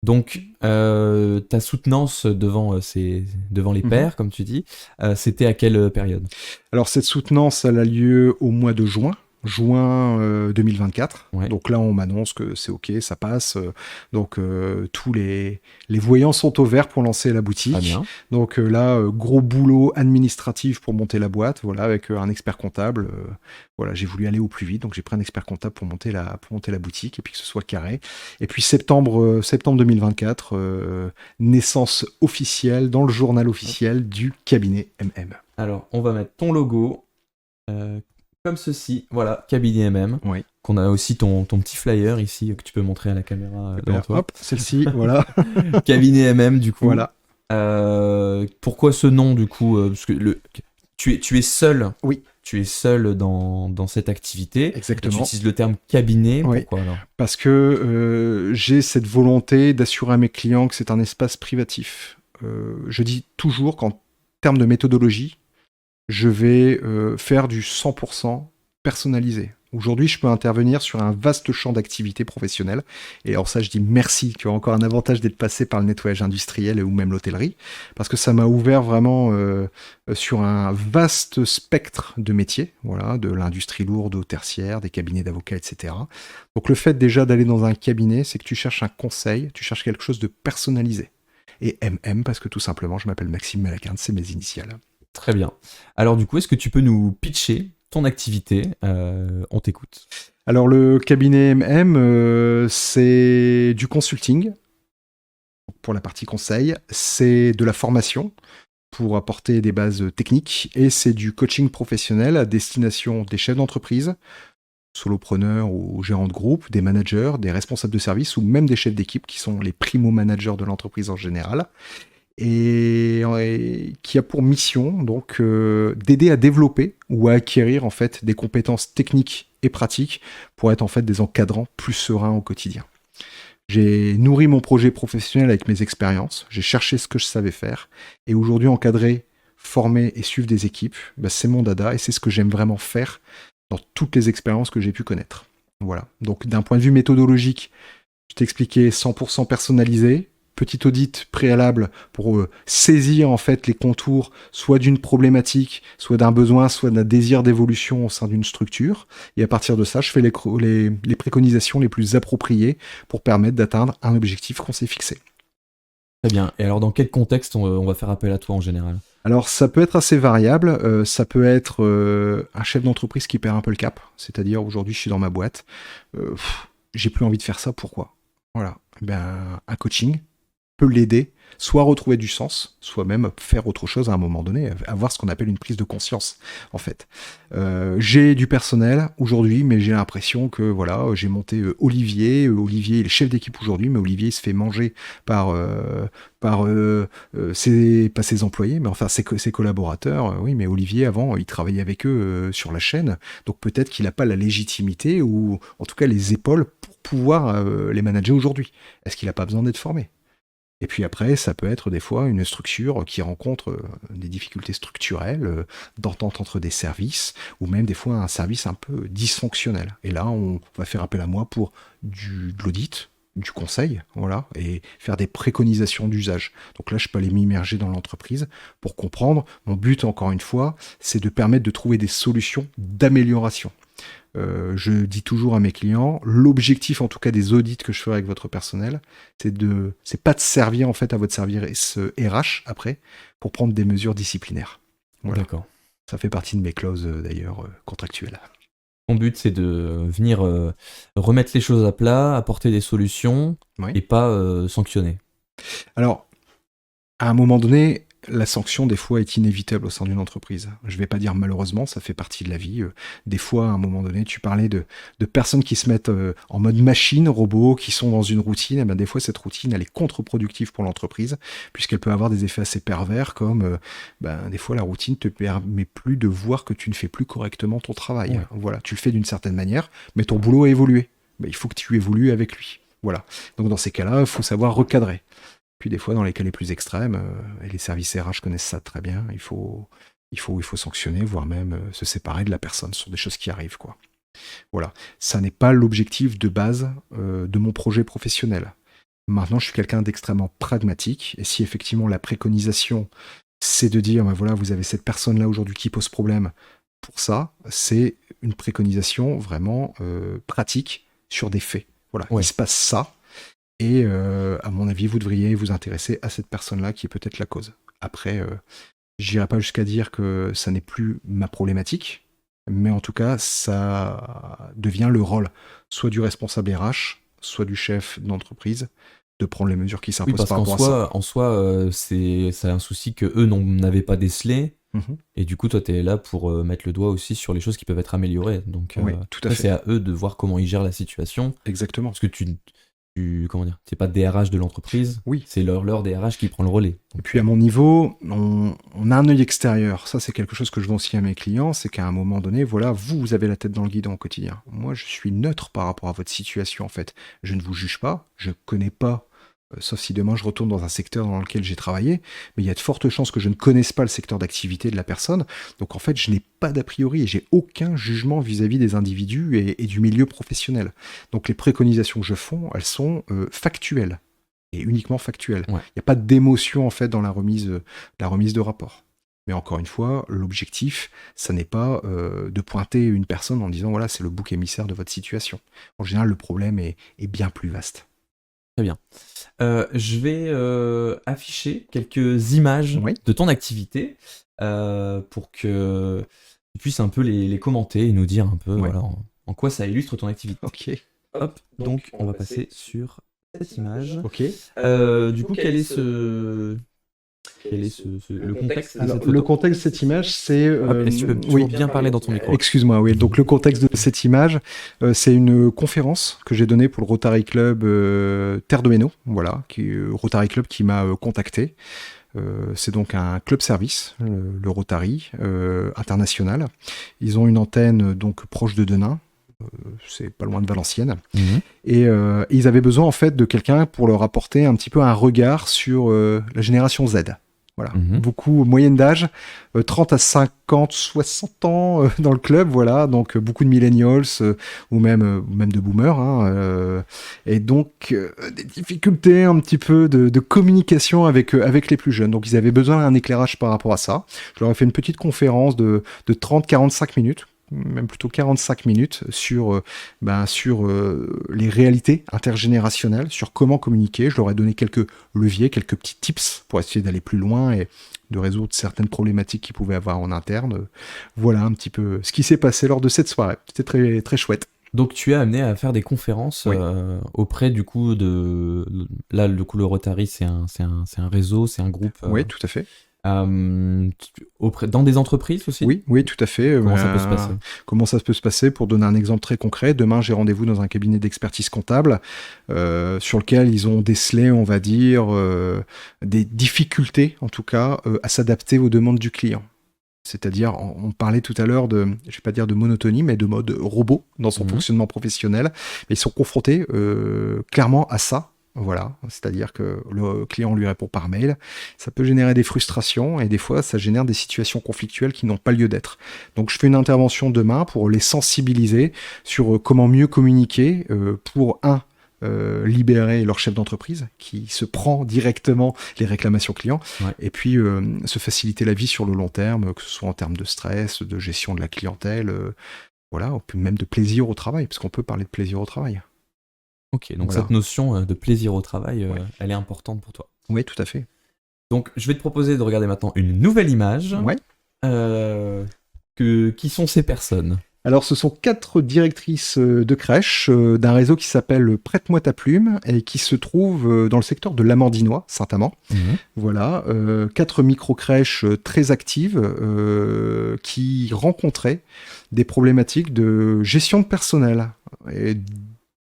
S1: Donc, ta soutenance devant les pairs, comme tu dis, c'était à quelle période?
S2: Alors cette soutenance, elle a lieu au mois de juin 2024.
S1: Ouais.
S2: Donc là, on m'annonce que c'est OK, ça passe. Donc tous les voyants sont au vert pour lancer la
S1: Très
S2: boutique.
S1: bien.
S2: Donc là, gros boulot administratif pour monter la boîte, voilà, avec un expert comptable. Voilà, j'ai voulu aller au plus vite, donc j'ai pris un expert comptable pour monter la boutique et puis que ce soit carré. Et puis septembre 2024, naissance officielle dans le journal officiel du cabinet MM.
S1: Alors, on va mettre ton logo euh, comme ceci. Voilà, cabinet MM.
S2: Oui.
S1: Qu'on a aussi ton petit flyer ici que tu peux montrer à la caméra devant toi.
S2: Hop, celle-ci, voilà.
S1: Cabinet MM, du coup.
S2: Voilà.
S1: Pourquoi ce nom, du coup parce que tu es seul.
S2: Oui.
S1: Tu es seul dans cette activité.
S2: Exactement.
S1: Et tu utilises le terme cabinet.
S2: Oui.
S1: Pourquoi alors?
S2: Parce que j'ai cette volonté d'assurer à mes clients que c'est un espace privatif. Je dis toujours qu'en termes de méthodologie, je vais faire du 100% personnalisé. Aujourd'hui, je peux intervenir sur un vaste champ d'activités professionnelles. Et alors ça, je dis merci, tu as encore un avantage d'être passé par le nettoyage industriel ou même l'hôtellerie, parce que ça m'a ouvert vraiment sur un vaste spectre de métiers, voilà, de l'industrie lourde au tertiaire, des cabinets d'avocats, etc. Donc le fait déjà d'aller dans un cabinet, c'est que tu cherches un conseil, tu cherches quelque chose de personnalisé. Et MM, parce que tout simplement, je m'appelle Maxime Malaquin, c'est mes initiales.
S1: Très bien. Alors du coup, est-ce que tu peux nous pitcher ton activité? On t'écoute.
S2: Alors le cabinet MM, c'est du consulting pour la partie conseil, c'est de la formation pour apporter des bases techniques et c'est du coaching professionnel à destination des chefs d'entreprise, solopreneurs ou gérants de groupe, des managers, des responsables de service ou même des chefs d'équipe qui sont les primo-managers de l'entreprise en général. Et qui a pour mission donc d'aider à développer ou à acquérir en fait des compétences techniques et pratiques pour être en fait des encadrants plus sereins au quotidien. J'ai nourri mon projet professionnel avec mes expériences, j'ai cherché ce que je savais faire et aujourd'hui encadrer, former et suivre des équipes, c'est mon dada et c'est ce que j'aime vraiment faire dans toutes les expériences que j'ai pu connaître. Voilà. Donc d'un point de vue méthodologique, je t'ai expliqué 100% personnalisé. Petit audit préalable pour saisir en fait les contours soit d'une problématique, soit d'un besoin, soit d'un désir d'évolution au sein d'une structure. Et à partir de ça, je fais les préconisations les plus appropriées pour permettre d'atteindre un objectif qu'on s'est fixé.
S1: Très bien. Et alors, dans quel contexte on va faire appel à toi en général?
S2: Alors, ça peut être assez variable. Ça peut être un chef d'entreprise qui perd un peu le cap. C'est-à-dire, aujourd'hui, je suis dans ma boîte. J'ai plus envie de faire ça. Pourquoi? Voilà. Un coaching peut l'aider, soit à retrouver du sens, soit même faire autre chose à un moment donné, avoir ce qu'on appelle une prise de conscience, en fait. J'ai du personnel aujourd'hui, mais j'ai l'impression que, voilà, j'ai monté Olivier. Olivier est le chef d'équipe aujourd'hui, mais Olivier il se fait manger par pas ses employés, mais enfin ses collaborateurs. Oui, mais Olivier, avant, il travaillait avec eux sur la chaîne, donc peut-être qu'il n'a pas la légitimité, ou en tout cas les épaules, pour pouvoir les manager aujourd'hui. Est-ce qu'il n'a pas besoin d'être formé? Et puis après, ça peut être des fois une structure qui rencontre des difficultés structurelles, d'entente entre des services, ou même des fois un service un peu dysfonctionnel. Et là, on va faire appel à moi pour de l'audit, du conseil, voilà, et faire des préconisations d'usage. Donc là, je peux aller m'immerger dans l'entreprise pour comprendre. Mon but, encore une fois, c'est de permettre de trouver des solutions d'amélioration. Je dis toujours à mes clients, l'objectif en tout cas des audits que je ferai avec votre personnel, c'est pas de servir en fait à votre service RH après pour prendre des mesures disciplinaires. Voilà.
S1: D'accord.
S2: Ça fait partie de mes clauses d'ailleurs contractuelles.
S1: Mon but, c'est de venir remettre les choses à plat, apporter des solutions
S2: Oui.
S1: et pas sanctionner.
S2: Alors, à un moment donné, la sanction, des fois, est inévitable au sein d'une entreprise. Je ne vais pas dire malheureusement, ça fait partie de la vie. Des fois, à un moment donné, tu parlais de personnes qui se mettent en mode machine, robot, qui sont dans une routine. Et bien, des fois, cette routine, elle est contre-productive pour l'entreprise, puisqu'elle peut avoir des effets assez pervers, comme des fois, la routine te permet plus de voir que tu ne fais plus correctement ton travail.
S1: Ouais.
S2: Voilà, tu le fais d'une certaine manière, mais ton boulot a évolué. Il faut que tu évolues avec lui. Voilà. Donc, dans ces cas-là, il faut savoir recadrer. Puis des fois, dans les cas les plus extrêmes, et les services RH connaissent ça très bien, il faut sanctionner, voire même se séparer de la personne. Ce sont des choses qui arrivent, quoi. Voilà. Ça n'est pas l'objectif de base de mon projet professionnel. Maintenant, je suis quelqu'un d'extrêmement pragmatique, et si effectivement la préconisation, c'est de dire, voilà, vous avez cette personne-là aujourd'hui qui pose problème, pour ça, c'est une préconisation vraiment pratique sur des faits. Voilà, il se passe ça. Et à mon avis, vous devriez vous intéresser à cette personne-là qui est peut-être la cause. Après, je n'irai pas jusqu'à dire que ça n'est plus ma problématique, mais en tout cas, ça devient le rôle soit du responsable RH, soit du chef d'entreprise, de prendre les mesures qui s'imposent par rapport à ça.
S1: En soi, c'est un souci que eux n'avaient pas décelé. Et du coup, toi, tu es là pour mettre le doigt aussi sur les choses qui peuvent être améliorées. Donc,
S2: oui, tout à fait.
S1: C'est à eux de voir comment ils gèrent la situation.
S2: Exactement.
S1: Parce que comment dire, t'es pas DRH de l'entreprise,
S2: oui.
S1: C'est leur DRH qui prend le relais.
S2: Et puis à mon niveau, on a un œil extérieur. Ça, c'est quelque chose que je vends aussi à mes clients, c'est qu'à un moment donné, voilà, vous avez la tête dans le guidon au quotidien. Moi, je suis neutre par rapport à votre situation, en fait. Je ne vous juge pas, je connais pas, sauf si demain je retourne dans un secteur dans lequel j'ai travaillé, mais il y a de fortes chances que je ne connaisse pas le secteur d'activité de la personne. Donc en fait, je n'ai pas d'a priori et j'ai aucun jugement vis-à-vis des individus et du milieu professionnel. Donc les préconisations que je fais, elles sont factuelles et uniquement factuelles. Il n'y a pas d'émotion en fait dans la remise de rapport. Mais encore une fois, l'objectif, ça n'est pas de pointer une personne en disant voilà, c'est le bouc émissaire de votre situation. En général, le problème est bien plus vaste.
S1: Très bien. Je vais afficher quelques images de ton activité pour que tu puisses un peu les commenter et nous dire un peu voilà, en quoi ça illustre ton activité.
S2: Ok.
S1: Hop, donc on va passer sur cette image.
S2: Ok.
S1: Du coup, quel est le contexte de cette photo ?
S2: Le contexte de cette image, c'est...
S1: Est-ce que tu peux bien parler dans ton micro ?
S2: Excuse-moi, oui. Donc le contexte de cette image, c'est une conférence que j'ai donnée pour le Rotary Club Terre de Hainaut, voilà, Rotary Club qui m'a contacté. C'est donc un club service, le Rotary international. Ils ont une antenne donc proche de Denain. C'est pas loin de Valenciennes. Et ils avaient besoin en fait de quelqu'un pour leur apporter un petit peu un regard sur la génération Z. Voilà, beaucoup moyenne d'âge, 30 à 50, 60 ans dans le club, voilà, donc beaucoup de millennials ou même de boomers, et donc des difficultés un petit peu de communication avec les plus jeunes. Donc ils avaient besoin d'un éclairage par rapport à ça. Je leur ai fait une petite conférence de 30-45 minutes, même plutôt 45 minutes sur les réalités intergénérationnelles, sur comment communiquer. Je leur ai donné quelques leviers, quelques petits tips pour essayer d'aller plus loin et de résoudre certaines problématiques qu'ils pouvaient avoir en interne. Voilà un petit peu ce qui s'est passé lors de cette soirée. C'était très, très chouette.
S1: Donc tu es amené à faire des conférences auprès du coup de... Là, le coup, le Rotary, c'est un réseau, c'est un groupe...
S2: Oui, tout à fait.
S1: Dans des entreprises aussi ?
S2: Oui, tout à fait.
S1: Comment ça peut se passer ?
S2: Comment ça peut se passer ? Pour donner un exemple très concret, demain j'ai rendez-vous dans un cabinet d'expertise comptable sur lequel ils ont décelé, on va dire, des difficultés, en tout cas, à s'adapter aux demandes du client. C'est-à-dire, on parlait tout à l'heure je vais pas dire de monotonie, mais de mode robot dans son fonctionnement professionnel. Mais ils sont confrontés clairement à ça. Voilà, c'est-à-dire que le client lui répond par mail, ça peut générer des frustrations et des fois ça génère des situations conflictuelles qui n'ont pas lieu d'être. Donc je fais une intervention demain pour les sensibiliser sur comment mieux communiquer pour libérer leur chef d'entreprise qui se prend directement les réclamations clients et puis se faciliter la vie sur le long terme, que ce soit en termes de stress, de gestion de la clientèle, Voilà, on peut même de plaisir au travail, parce qu'on peut parler de plaisir au travail.
S1: Ok, donc
S2: Voilà.
S1: cette notion de plaisir au travail,
S2: Ouais.
S1: elle est importante pour toi.
S2: Oui, tout à fait.
S1: Donc je vais te proposer de regarder maintenant une nouvelle image.
S2: Ouais.
S1: Qui sont ces personnes?
S2: Alors, ce sont 4 directrices de crèche d'un réseau qui s'appelle Prête-moi ta plume et qui se trouve dans le secteur de l'Amandinois, Saint-Amand. Voilà, 4 micro-crèches très actives qui rencontraient des problématiques de gestion de personnel et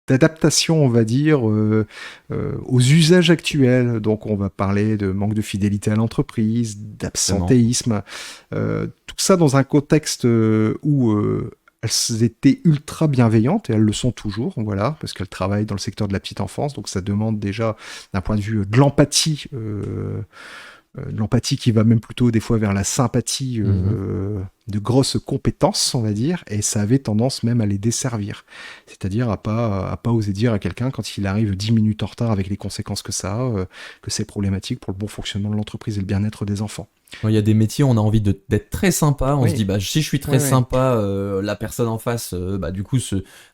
S2: d'adaptation, on va dire, aux usages actuels. Donc, on va parler de manque de fidélité à l'entreprise, d'absentéisme, tout ça dans un contexte où elles étaient ultra bienveillantes et elles le sont toujours, voilà, parce qu'elles travaillent dans le secteur de la petite enfance, donc ça demande déjà, d'un point de vue de l'empathie qui va même plutôt des fois vers la sympathie, de grosses compétences, on va dire, et ça avait tendance même à les desservir. C'est-à-dire à pas oser dire à quelqu'un quand il arrive 10 minutes en retard avec les conséquences que ça a, que c'est problématique pour le bon fonctionnement de l'entreprise et le bien-être des enfants.
S1: Il y a des métiers où on a envie d'être très sympa, on
S2: Oui.
S1: se dit bah si je suis très sympa, la personne en face bah du coup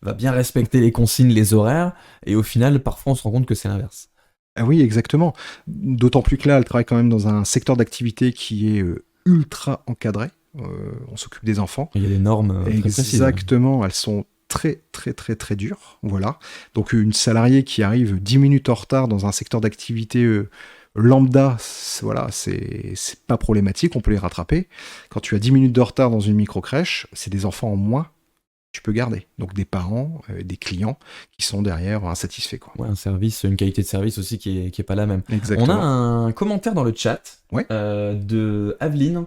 S1: va bien respecter les consignes, les horaires, et au final parfois on se rend compte que c'est l'inverse.
S2: Ah oui, exactement. D'autant plus que là, elle travaille quand même dans un secteur d'activité qui est ultra encadré. On s'occupe des enfants.
S1: Il y a des normes très précises.
S2: Exactement, elles sont très très très très dures. Voilà. Donc une salariée qui arrive 10 minutes en retard dans un secteur d'activité lambda, voilà, c'est pas problématique, on peut les rattraper. Quand tu as 10 minutes de retard dans une micro-crèche, c'est des enfants en moins tu peux garder. Donc des parents, des clients qui sont derrière insatisfaits. Quoi.
S1: Ouais, un service, une qualité de service aussi qui est pas la même.
S2: Exactement.
S1: On a un commentaire dans le chat de Aveline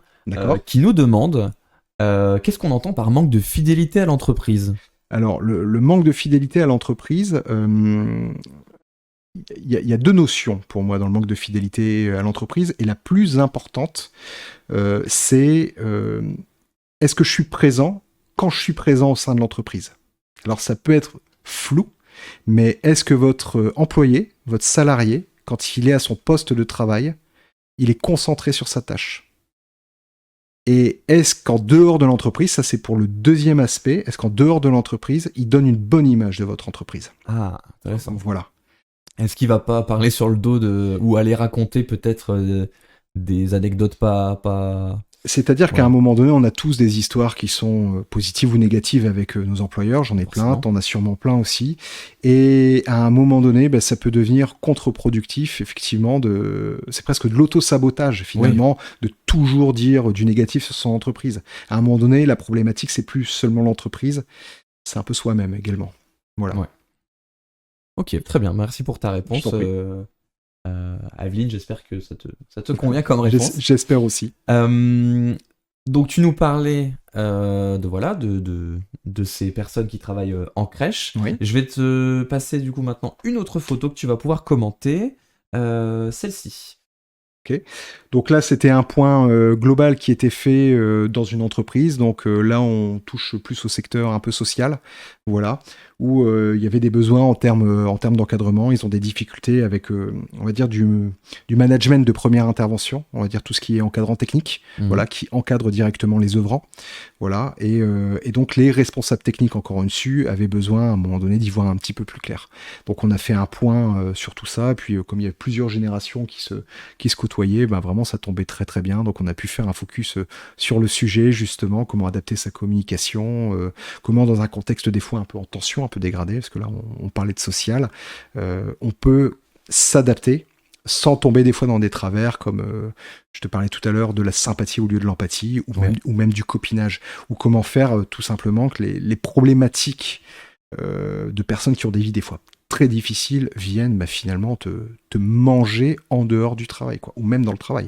S1: qui nous demande qu'est-ce qu'on entend par manque de fidélité à l'entreprise.
S2: Alors, le manque de fidélité à l'entreprise, il y a 2 notions pour moi dans le manque de fidélité à l'entreprise, et la plus importante, c'est est-ce que je suis présent quand je suis présent au sein de l'entreprise? Alors ça peut être flou, mais est-ce que votre employé, votre salarié, quand il est à son poste de travail, il est concentré sur sa tâche? Et est-ce qu'en dehors de l'entreprise, ça c'est pour le deuxième aspect, est-ce qu'en dehors de l'entreprise, il donne une bonne image de votre entreprise?
S1: Ah, intéressant.
S2: Voilà.
S1: Est-ce qu'il va pas parler sur le dos ou aller raconter peut-être des anecdotes pas...
S2: C'est-à-dire qu'à un moment donné, on a tous des histoires qui sont positives ou négatives avec nos employeurs. J'en ai plein, t'en as sûrement plein aussi. Et à un moment donné, ça peut devenir contre-productif, effectivement. C'est presque de l'auto-sabotage, finalement, de toujours dire du négatif sur son entreprise. À un moment donné, la problématique, c'est plus seulement l'entreprise, c'est un peu soi-même également. Voilà. Ouais.
S1: Ok, très bien. Merci pour ta réponse. Aveline, j'espère que ça te convient comme réponse.
S2: J'espère aussi.
S1: Donc tu nous parlais de ces personnes qui travaillent en crèche.
S2: Oui.
S1: Je vais te passer du coup maintenant une autre photo que tu vas pouvoir commenter, celle-ci.
S2: Okay. Donc là, c'était un point global qui était fait dans une entreprise. Donc là, on touche plus au secteur un peu social, voilà, où il y avait des besoins en termes d'encadrement. Ils ont des difficultés avec, on va dire, du management de première intervention, on va dire tout ce qui est encadrant technique, voilà, qui encadre directement les œuvrants, voilà. Et donc les responsables techniques, encore une dessus, avaient besoin à un moment donné d'y voir un petit peu plus clair. Donc on a fait un point sur tout ça. Et puis comme il y a plusieurs générations qui se côtoyaient, vraiment ça tombait très très bien. Donc on a pu faire un focus sur le sujet, justement, comment adapter sa communication, comment dans un contexte des fois un peu en tension, un peu dégradé, parce que là on parlait de social, on peut s'adapter sans tomber des fois dans des travers comme je te parlais tout à l'heure de la sympathie au lieu de l'empathie, ou même du copinage, ou comment faire tout simplement que les problématiques de personnes qui ont des vies des fois très difficiles viennent finalement te manger en dehors du travail, quoi, ou même dans le travail.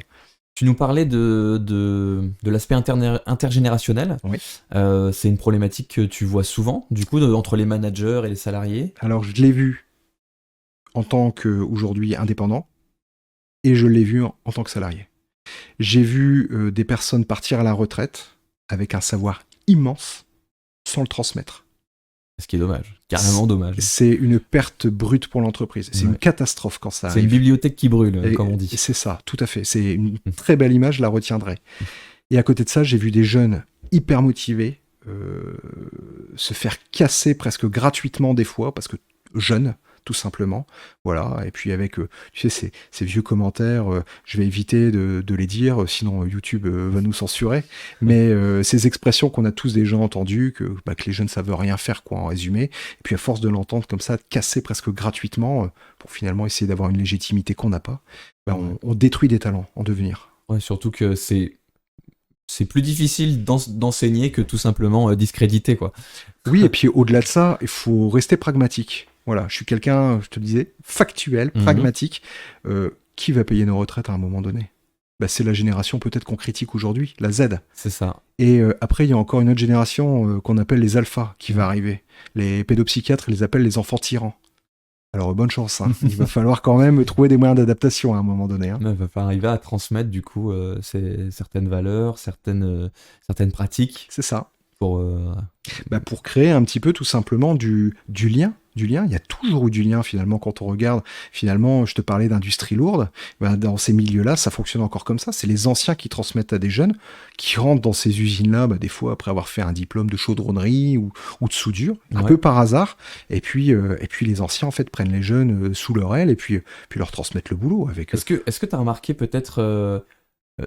S1: Tu nous parlais de l'aspect intergénérationnel.
S2: Oui.
S1: C'est une problématique que tu vois souvent, du coup, entre les managers et les salariés.
S2: Alors, je l'ai vu en tant qu'aujourd'hui indépendant, et je l'ai vu en tant que salarié. J'ai vu des personnes partir à la retraite avec un savoir immense sans le transmettre.
S1: Ce qui est dommage, carrément dommage.
S2: C'est une perte brute pour l'entreprise. C'est une catastrophe quand ça arrive.
S1: C'est une bibliothèque qui brûle, comme on dit.
S2: C'est ça, tout à fait. C'est une très belle image, je la retiendrai. Et à côté de ça, j'ai vu des jeunes hyper motivés, se faire casser presque gratuitement des fois, parce que jeune, tout simplement. Voilà. Et puis avec, tu sais, ces vieux commentaires, je vais éviter de les dire, sinon YouTube va nous censurer. Mais ces expressions qu'on a tous déjà entendues, que les jeunes ne savent rien faire, quoi, en résumé. Et puis à force de l'entendre comme ça, casser presque gratuitement, pour finalement essayer d'avoir une légitimité qu'on n'a pas, on détruit des talents en devenir.
S1: Ouais, surtout que c'est plus difficile d'enseigner que tout simplement discréditer, quoi.
S2: Oui, et puis au-delà de ça, il faut rester pragmatique. Voilà, je suis quelqu'un, je te le disais, factuel, pragmatique. Qui va payer nos retraites à un moment donné ? C'est la génération peut-être qu'on critique aujourd'hui, la Z.
S1: C'est ça.
S2: Et après, il y a encore une autre génération qu'on appelle les alphas qui va arriver. Les pédopsychiatres les appellent les enfants tyrans. Alors bonne chance, hein. Il va falloir quand même trouver des moyens d'adaptation à un moment donné. Hein.
S1: Il va falloir arriver à transmettre du coup certaines valeurs, certaines pratiques.
S2: C'est ça.
S1: Pour
S2: créer un petit peu tout simplement du lien. Du lien, il y a toujours eu du lien finalement quand on regarde. Finalement, je te parlais d'industrie lourde. Dans ces milieux-là, ça fonctionne encore comme ça. C'est les anciens qui transmettent à des jeunes qui rentrent dans ces usines-là, des fois après avoir fait un diplôme de chaudronnerie ou de soudure, un peu par hasard. Et puis les anciens en fait prennent les jeunes sous leur aile et puis leur transmettent le boulot avec.
S1: Est-ce que tu as remarqué peut-être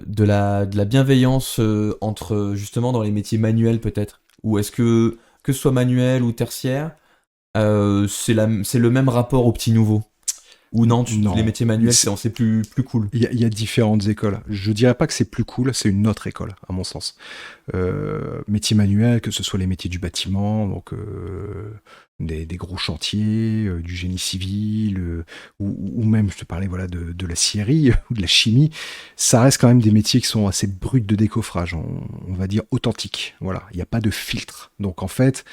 S1: de la bienveillance entre justement dans les métiers manuels peut-être, ou est-ce que ce soit manuel ou tertiaire, c'est le même rapport aux petits nouveaux, ou non, les métiers manuels c'est plus cool.
S2: Il y a différentes écoles. Je dirais pas que c'est plus cool, c'est une autre école à mon sens. Métiers manuels, que ce soit les métiers du bâtiment, donc des gros chantiers, du génie civil, ou même, je te parlais de la scierie ou de la chimie, ça reste quand même des métiers qui sont assez bruts de décoffrage, on va dire authentiques. Voilà, il n'y a pas de filtre. Donc en fait,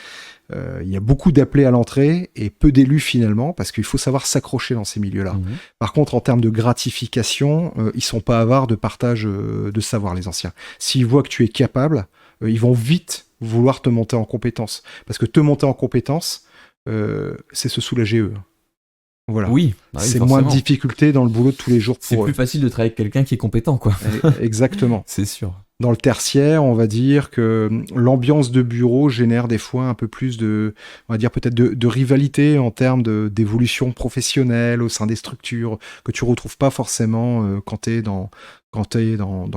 S2: il y a beaucoup d'appelés à l'entrée et peu d'élus finalement, parce qu'il faut savoir s'accrocher dans ces milieux-là. Par contre, en termes de gratification, ils sont pas avares de partage de savoir, les anciens. S'ils voient que tu es capable, ils vont vite vouloir te monter en compétence. Parce que te monter en compétence, c'est se soulager eux. Voilà.
S1: Oui,
S2: c'est moins de difficultés dans le boulot de tous les jours pour
S1: C'est plus facile de travailler avec quelqu'un qui est compétent, quoi.
S2: Exactement.
S1: C'est sûr.
S2: Dans le tertiaire, on va dire que l'ambiance de bureau génère des fois un peu plus de, on va dire peut-être de rivalité en termes d'évolution professionnelle au sein des structures que tu retrouves pas forcément quand tu es dans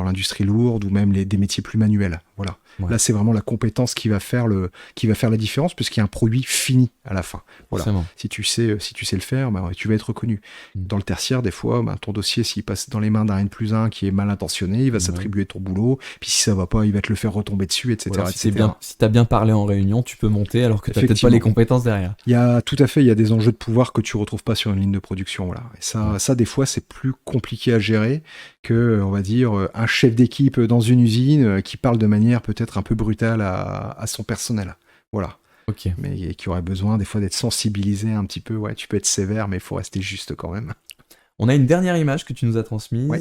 S2: l'industrie lourde ou même des métiers plus manuels. Voilà. Ouais. Là, c'est vraiment la compétence qui va faire la différence, puisqu'il y a un produit fini à la fin. Voilà. Si tu sais le faire, tu vas être reconnu. Dans le tertiaire, des fois, ton dossier, s'il passe dans les mains d'un N+1 qui est mal intentionné, il va s'attribuer ton boulot. Puis si ça va pas, il va te le faire retomber dessus, etc.
S1: Voilà, si t'as bien parlé en réunion, tu peux monter alors que t'as peut-être pas les compétences derrière.
S2: Il y a des enjeux de pouvoir que tu retrouves pas sur une ligne de production. Voilà. Et ça, des fois, c'est plus compliqué à gérer que, on va dire, un chef d'équipe dans une usine qui parle de manière peut-être un peu brutale à son personnel. Voilà.
S1: Okay.
S2: Mais qui aurait besoin des fois d'être sensibilisé un petit peu. Ouais, tu peux être sévère, mais il faut rester juste quand même.
S1: On a une dernière image que tu nous as transmise. Ouais.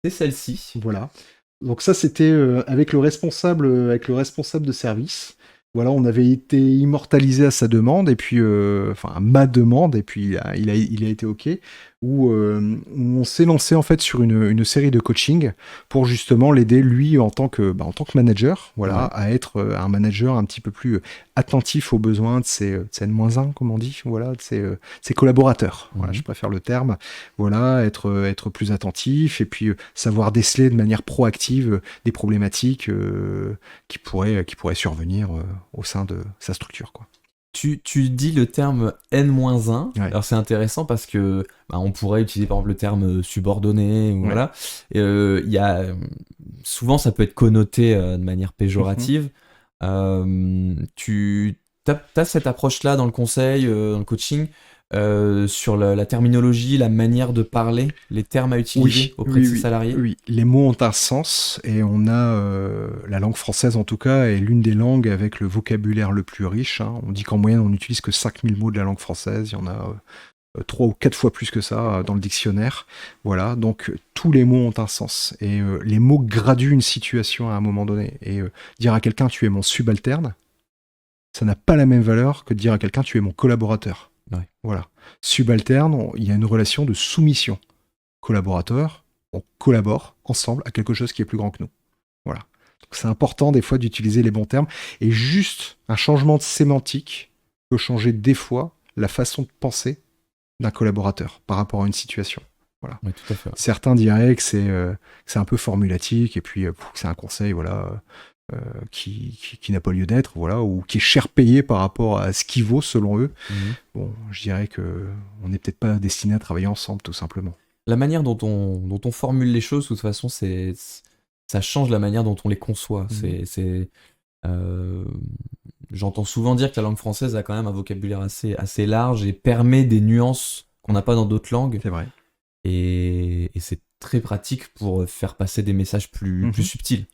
S1: C'est celle-ci.
S2: Voilà. Donc ça, c'était avec le responsable de service. Voilà, on avait été immortalisé à sa demande, et puis, à ma demande, et puis il a été OK, où on s'est lancé en fait sur une série de coaching pour justement l'aider, lui, en tant que manager, voilà, à être un manager un petit peu plus attentif aux besoins de ses N-1, comme on dit, voilà, de ses collaborateurs. Voilà, je préfère le terme. Voilà, être plus attentif, et puis savoir déceler de manière proactive des problématiques qui pourraient survenir au sein de sa structure, quoi.
S1: Tu dis le terme N-1. Ouais. Alors c'est intéressant parce que on pourrait utiliser par exemple le terme subordonné, ou voilà. Y a, souvent ça peut être connoté de manière péjorative. Tu as cette approche-là dans le conseil, dans le coaching, sur la terminologie, la manière de parler, les termes à utiliser auprès de ses salariés.
S2: Oui, les mots ont un sens, et on a la langue française en tout cas est l'une des langues avec le vocabulaire le plus riche. Hein. On dit qu'en moyenne on n'utilise que 5000 mots de la langue française, il y en a 3 ou 4 fois plus que ça dans le dictionnaire. Voilà, donc tous les mots ont un sens, et les mots graduent une situation à un moment donné. Et dire à quelqu'un tu es mon subalterne, ça n'a pas la même valeur que de dire à quelqu'un tu es mon collaborateur.
S1: Ouais.
S2: Voilà. Subalterne, il y a une relation de soumission. Collaborateur, on collabore ensemble à quelque chose qui est plus grand que nous. Voilà. C'est important des fois d'utiliser les bons termes. Et juste un changement de sémantique peut changer des fois la façon de penser d'un collaborateur par rapport à une situation. Voilà.
S1: Oui, tout à fait.
S2: Certains diraient que c'est un peu formulatique et puis que c'est un conseil voilà, qui n'a pas lieu d'être, voilà, ou qui est cher payé par rapport à ce qu'il vaut selon eux. Bon, je dirais qu'on n'est peut-être pas destiné à travailler ensemble, tout simplement.
S1: La manière dont on formule les choses, de toute façon, ça change la manière dont on les conçoit. J'entends souvent dire que la langue française a quand même un vocabulaire assez large et permet des nuances qu'on n'a pas dans d'autres langues.
S2: C'est vrai.
S1: Et c'est très pratique pour faire passer des messages plus subtils.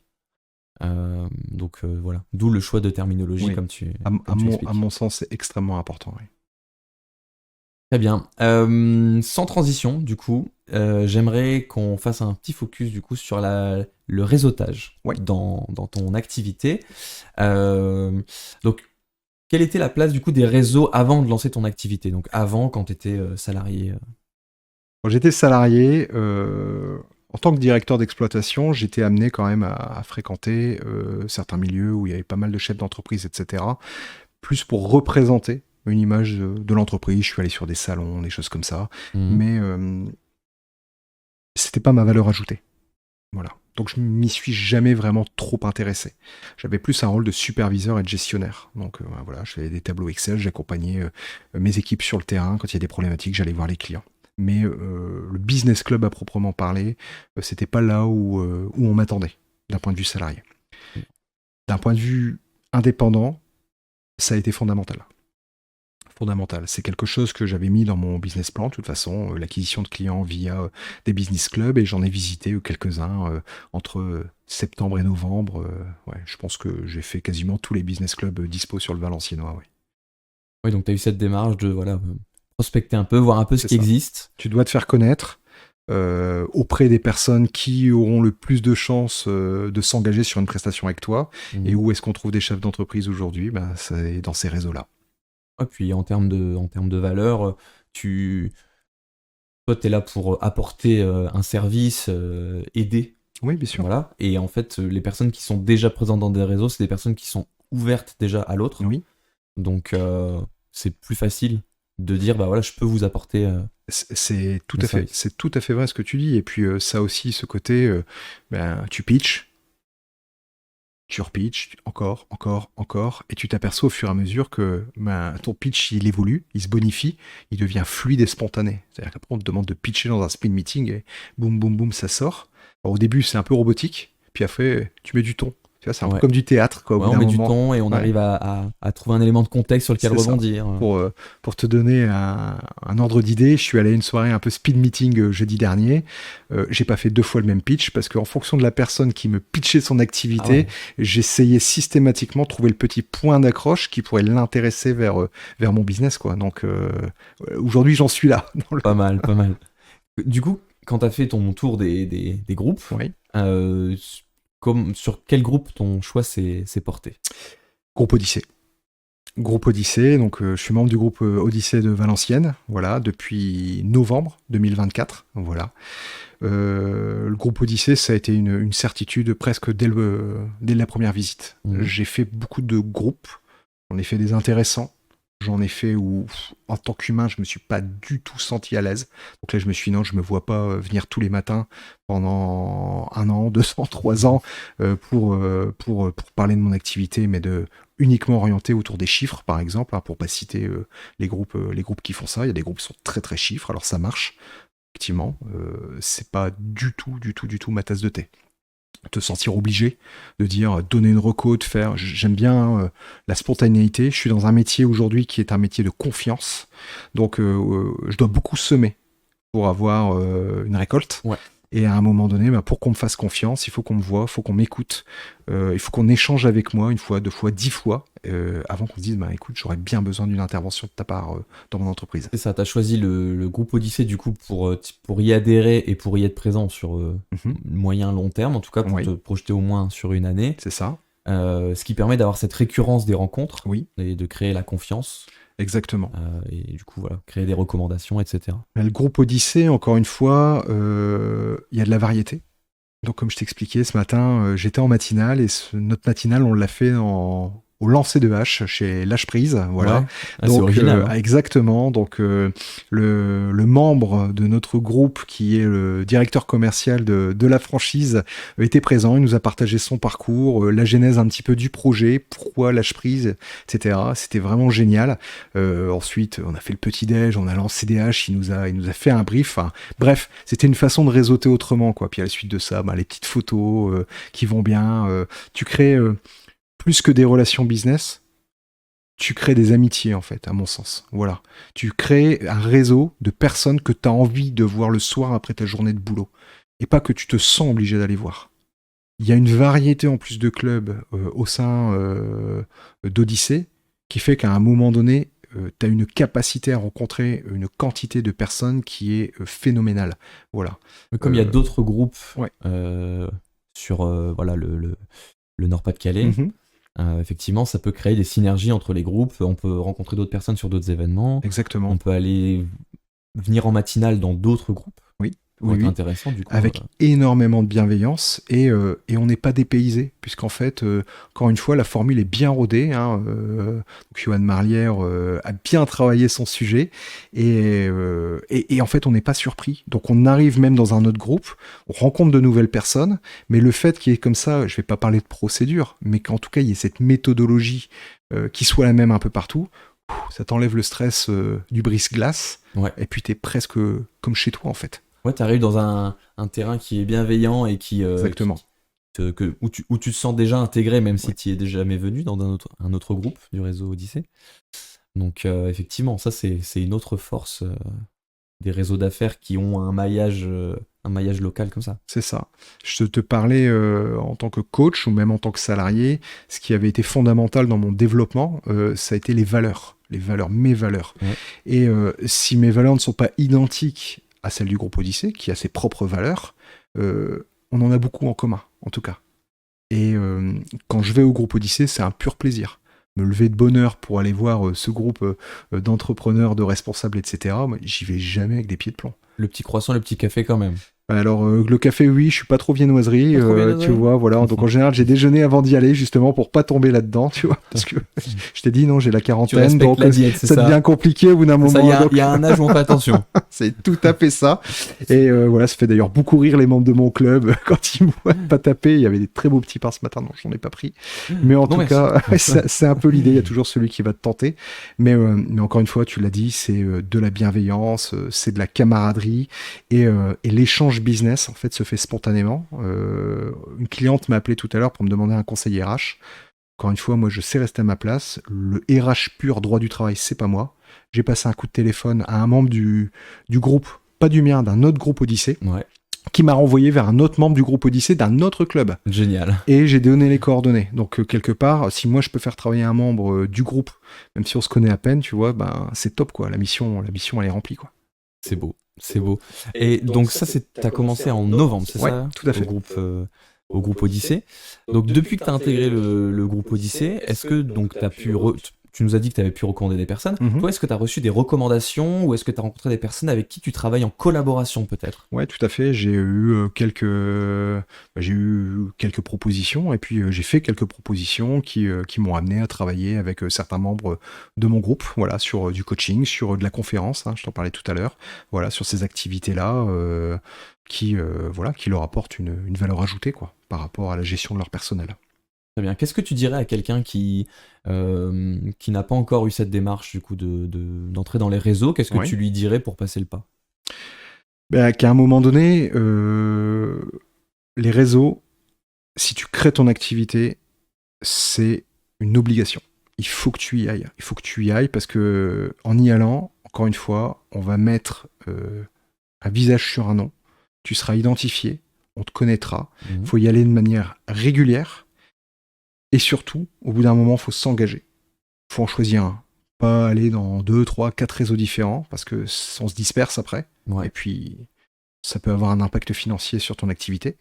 S1: Donc voilà, d'où le choix de terminologie,
S2: Oui.
S1: comme tu expliques.
S2: À mon sens, c'est extrêmement important. Oui.
S1: Très bien. Sans transition, du coup, j'aimerais qu'on fasse un petit focus du coup sur le réseautage dans ton activité. Donc, quelle était la place du coup des réseaux avant de lancer ton activité? Donc avant, quand tu étais salarié
S2: Quand j'étais salarié, en tant que directeur d'exploitation, j'étais amené quand même à fréquenter certains milieux où il y avait pas mal de chefs d'entreprise, etc. Plus pour représenter une image de l'entreprise. Je suis allé sur des salons, des choses comme ça. Mais c'était pas ma valeur ajoutée. Voilà. Donc je m'y suis jamais vraiment trop intéressé. J'avais plus un rôle de superviseur et de gestionnaire. Donc voilà, je faisais des tableaux Excel, j'accompagnais mes équipes sur le terrain. Quand il y a des problématiques, j'allais voir les clients. Mais le business club à proprement parler, c'était pas là où on m'attendait, d'un point de vue salarié. D'un point de vue indépendant, ça a été fondamental. C'est quelque chose que j'avais mis dans mon business plan, de toute façon, l'acquisition de clients via des business clubs, et j'en ai visité quelques-uns entre septembre et novembre. Je pense que j'ai fait quasiment tous les business clubs dispo sur le Valenciennois.
S1: Oui, donc tu as eu cette démarche de prospecter un peu, voir un peu ce qui existe.
S2: Tu dois te faire connaître auprès des personnes qui auront le plus de chances de s'engager sur une prestation avec toi. Et où est-ce qu'on trouve des chefs d'entreprise aujourd'hui? C'est dans ces réseaux-là.
S1: Et puis en termes de valeur, toi, tu es là pour apporter un service, aider.
S2: Oui, bien sûr.
S1: Voilà. Et en fait, les personnes qui sont déjà présentes dans des réseaux, c'est des personnes qui sont ouvertes déjà à l'autre.
S2: Oui.
S1: Donc, c'est plus facile de dire, bah voilà, je peux vous apporter.
S2: C'est tout à fait vrai ce que tu dis. Et puis, ça aussi, ce côté, tu pitches. Tu repitches, encore, et tu t'aperçois au fur et à mesure que ton pitch, il évolue, il se bonifie, il devient fluide et spontané. C'est-à-dire qu'après, on te demande de pitcher dans un speed meeting, et boum, boum, boum, ça sort. Alors, au début, c'est un peu robotique, puis après, tu mets du ton. Tu vois, c'est un peu comme du théâtre. Quoi,
S1: on met du ton et on arrive à trouver un élément de contexte sur lequel rebondir.
S2: Pour te donner un ordre d'idée, je suis allé à une soirée un peu speed meeting jeudi dernier. J'ai pas fait 2 fois le même pitch parce qu'en fonction de la personne qui me pitchait son activité, j'essayais systématiquement de trouver le petit point d'accroche qui pourrait l'intéresser vers mon business. Quoi. Donc aujourd'hui, j'en suis là.
S1: Pas mal. Du coup, quand tu as fait ton tour des groupes, sur quel groupe ton choix s'est porté?
S2: Groupe Odyssée, donc je suis membre du groupe Odyssée de Valenciennes, voilà, depuis novembre 2024, voilà. Le groupe Odyssée, ça a été une certitude presque dès la première visite. J'ai fait beaucoup de groupes, j'en ai fait des intéressants, j'en ai fait où, en tant qu'humain, je me suis pas du tout senti à l'aise. Donc là, je me suis dit, non, je me vois pas venir tous les matins pendant 1 an, 2 ans, 3 ans pour parler de mon activité, mais uniquement orienté autour des chiffres, par exemple, pour pas citer les groupes qui font ça. Il y a des groupes qui sont très, très chiffres, alors ça marche. Effectivement, c'est pas du tout ma tasse de thé. Te sentir obligé de dire, donner une reco, de faire. J'aime bien la spontanéité. Je suis dans un métier aujourd'hui qui est un métier de confiance. Donc, je dois beaucoup semer pour avoir une récolte.
S1: Ouais.
S2: Et à un moment donné, pour qu'on me fasse confiance, il faut qu'on me voie, il faut qu'on m'écoute, il faut qu'on échange avec moi 1 fois, 2 fois, 10 fois, avant qu'on se dise, écoute, j'aurais bien besoin d'une intervention de ta part dans mon entreprise.
S1: C'est ça, tu as choisi le groupe Odyssée du coup pour y adhérer et pour y être présent sur moyen long terme, en tout cas pour te projeter au moins sur 1 année.
S2: C'est ça.
S1: Ce qui permet d'avoir cette récurrence des rencontres et de créer la confiance.
S2: Exactement.
S1: Et du coup, voilà, créer des recommandations, etc.
S2: Le groupe Odyssée, encore une fois, il y a de la variété. Donc, comme je t'expliquais, ce matin, j'étais en matinale et notre matinale, on l'a fait au lancer de hache chez Lâche Prise, voilà.
S1: Ouais. Ah, c'est
S2: Donc,
S1: original. Hein.
S2: exactement. Donc, le membre de notre groupe, qui est le directeur commercial de la franchise, était présent. Il nous a partagé son parcours, la genèse un petit peu du projet, pourquoi Lâche Prise, etc. C'était vraiment génial. Ensuite, on a fait le petit-déj, on a lancé des haches, il nous a fait un brief. Enfin, bref, c'était une façon de réseauter autrement, quoi. Puis à la suite de ça, les petites photos qui vont bien. Tu crées plus que des relations business, tu crées des amitiés, en fait, à mon sens. Voilà. Tu crées un réseau de personnes que tu as envie de voir le soir après ta journée de boulot. Et pas que tu te sens obligé d'aller voir. Il y a une variété en plus de clubs au sein d'Odyssée qui fait qu'à un moment donné, tu as une capacité à rencontrer une quantité de personnes qui est phénoménale. Voilà.
S1: Mais comme il y a d'autres groupes
S2: Ouais.
S1: sur voilà, le Nord-Pas-de-Calais,
S2: Mhm.
S1: effectivement, ça peut créer des synergies entre les groupes. On peut rencontrer d'autres personnes sur d'autres événements.
S2: Exactement.
S1: On peut aller venir en matinale dans d'autres groupes.
S2: Oui.
S1: Ça va
S2: Oui,
S1: être
S2: oui.
S1: intéressant du coup.
S2: Avec énormément de bienveillance et on n'est pas dépaysé, puisqu'en fait, encore une fois, la formule est bien rodée. Hein, donc Johan Marlière a bien travaillé son sujet et en fait, on n'est pas surpris. Donc on arrive même dans un autre groupe, on rencontre de nouvelles personnes, mais le fait qu'il y ait comme ça, je vais pas parler de procédure, mais qu'en tout cas, il y ait cette méthodologie qui soit la même un peu partout, ça t'enlève le stress du brise-glace
S1: Ouais.
S2: et puis t'es presque comme chez toi en fait.
S1: Ouais, t'arrives dans un terrain qui est bienveillant et
S2: Exactement.
S1: où tu te sens déjà intégré, même si
S2: Ouais.
S1: tu y es déjà jamais venu dans un autre groupe du réseau Odyssée. Donc effectivement, ça c'est une autre force des réseaux d'affaires qui ont un maillage local comme ça.
S2: C'est ça. Je te parlais en tant que coach ou même en tant que salarié, ce qui avait été fondamental dans mon développement, ça a été les valeurs, mes valeurs.
S1: Ouais.
S2: Et si mes valeurs ne sont pas identiques à celles du groupe Odyssée, qui a ses propres valeurs, on en a beaucoup en commun, en tout cas. Et quand je vais au groupe Odyssée, c'est un pur plaisir. Me lever de bonne heure pour aller voir ce groupe d'entrepreneurs, de responsables, etc. Moi, j'y vais jamais avec des pieds de plomb.
S1: Le petit croissant, le petit café quand même.
S2: Alors, le café, oui, je suis pas trop viennoiserie,
S1: Pas trop
S2: tu
S1: viennoiserie
S2: vois, voilà. Donc, en général, j'ai déjeuné avant d'y aller, justement, pour pas tomber là-dedans, tu vois. Parce que je t'ai dit, non, j'ai la
S1: Tu
S2: quarantaine,
S1: respectes
S2: donc
S1: la diète, c'est
S2: ça
S1: ça.
S2: devient compliqué au bout d'un
S1: Ça,
S2: moment.
S1: il y a un âge où on fait attention.
S2: C'est tout à fait ça. Et voilà, ça fait d'ailleurs beaucoup rire les membres de mon club quand ils me voient pas taper. Il y avait des très beaux petits pains ce matin, donc j'en ai pas pris. Mais en
S1: Non,
S2: tout
S1: merci.
S2: cas, c'est un peu l'idée. Il y a toujours celui qui va te tenter. Mais encore une fois, tu l'as dit, c'est de la bienveillance, c'est de la camaraderie. Et l'échange business, en fait, se fait spontanément. Une cliente m'a appelé tout à l'heure pour me demander un conseil RH. Encore une fois, moi, je sais rester à ma place. Le RH pur, droit du travail, c'est pas moi. J'ai passé un coup de téléphone à un membre du groupe, pas du mien, d'un autre groupe Odyssée,
S1: Ouais,
S2: qui m'a renvoyé vers un autre membre du groupe Odyssée d'un autre club.
S1: génial.
S2: Et j'ai donné les coordonnées. Donc, quelque part, si moi je peux faire travailler un membre du groupe, même si on se connaît à peine, tu vois, ben, c'est top, quoi. La mission, elle est remplie, quoi.
S1: C'est beau, c'est beau. Et donc ça, t'as commencé en novembre, c'est
S2: Ouais,
S1: ça?
S2: tout à fait.
S1: Au groupe Odyssée. Donc depuis que tu as intégré le groupe Odyssée, est-ce que donc tu nous as dit que tu avais pu recommander des personnes.
S2: Mhm.
S1: Toi, est-ce que tu as reçu des recommandations ou est-ce que tu as rencontré des personnes avec qui tu travailles en collaboration peut-être?
S2: Ouais, tout à fait. J'ai eu quelques propositions et puis j'ai fait quelques propositions qui m'ont amené à travailler avec certains membres de mon groupe, voilà, sur du coaching, sur de la conférence, hein, je t'en parlais tout à l'heure, voilà, sur ces activités-là qui leur apportent une valeur ajoutée, quoi, par rapport à la gestion de leur personnel.
S1: Très bien. Qu'est-ce que tu dirais à quelqu'un qui n'a pas encore eu cette démarche du coup d'entrer dans les réseaux? Qu'est-ce que
S2: Ouais.
S1: tu lui dirais pour passer le pas?
S2: Qu'à un moment donné, les réseaux, si tu crées ton activité, c'est une obligation. Il faut que tu y ailles. Il faut que tu y ailles parce que en y allant, encore une fois, on va mettre un visage sur un nom. Tu seras identifié, on te connaîtra. Il faut y aller de manière régulière. Et surtout, au bout d'un moment, il faut s'engager. Il faut en choisir un. Pas aller dans 2, 3, 4 réseaux différents parce que on se disperse après.
S1: Ouais.
S2: Et puis, ça peut avoir un impact financier sur ton activité.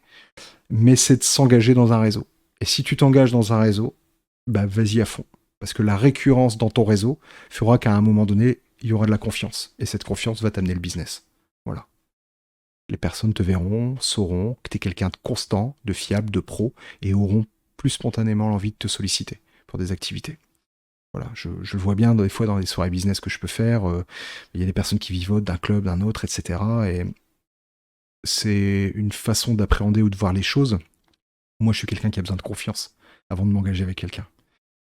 S2: Mais c'est de s'engager dans un réseau. Et si tu t'engages dans un réseau, bah vas-y à fond. Parce que la récurrence dans ton réseau fera qu'à un moment donné, il y aura de la confiance. Et cette confiance va t'amener le business. Voilà. Les personnes te verront, sauront que tu es quelqu'un de constant, de fiable, de pro, et auront plus spontanément l'envie de te solliciter pour des activités. Voilà, je le vois bien des fois dans les soirées business que je peux faire. Il y a des personnes qui vivotent d'un club, d'un autre, etc. Et c'est une façon d'appréhender ou de voir les choses. Moi, je suis quelqu'un qui a besoin de confiance avant de m'engager avec quelqu'un.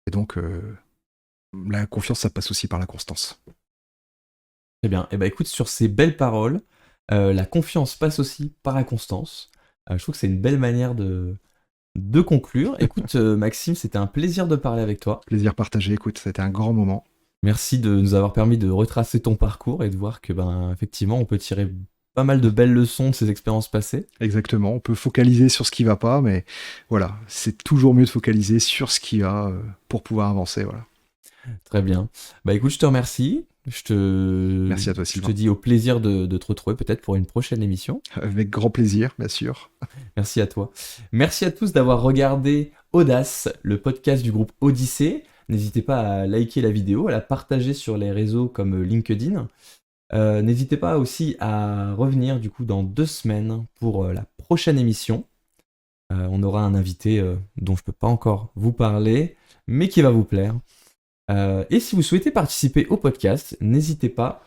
S2: Et donc, la confiance, ça passe aussi par la constance.
S1: Très bien. Et bah écoute, sur ces belles paroles, la confiance passe aussi par la constance. Je trouve que c'est une belle manière de conclure. Écoute, Maxime, c'était un plaisir de parler avec toi.
S2: Plaisir partagé, écoute, c'était un grand moment.
S1: Merci de nous avoir permis de retracer ton parcours et de voir que, effectivement, on peut tirer pas mal de belles leçons de ces expériences passées.
S2: Exactement, on peut focaliser sur ce qui va pas, mais voilà, c'est toujours mieux de focaliser sur ce qui va pour pouvoir avancer, voilà.
S1: Très bien. Bah écoute, je te remercie.
S2: Merci à toi,
S1: Je
S2: Sylvain.
S1: te dis au plaisir de te retrouver peut-être pour une prochaine émission.
S2: Avec grand plaisir, bien sûr.
S1: Merci à toi. Merci à tous d'avoir regardé Audace, le podcast du groupe Odyssée. N'hésitez pas à liker la vidéo, à la partager sur les réseaux comme LinkedIn. N'hésitez pas aussi à revenir du coup dans 2 semaines pour la prochaine émission. On aura un invité dont je ne peux pas encore vous parler, mais qui va vous plaire. Et si vous souhaitez participer au podcast, n'hésitez pas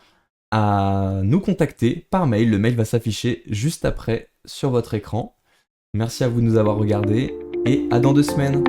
S1: à nous contacter par mail. Le mail va s'afficher juste après sur votre écran. Merci à vous de nous avoir regardés et à dans 2 semaines.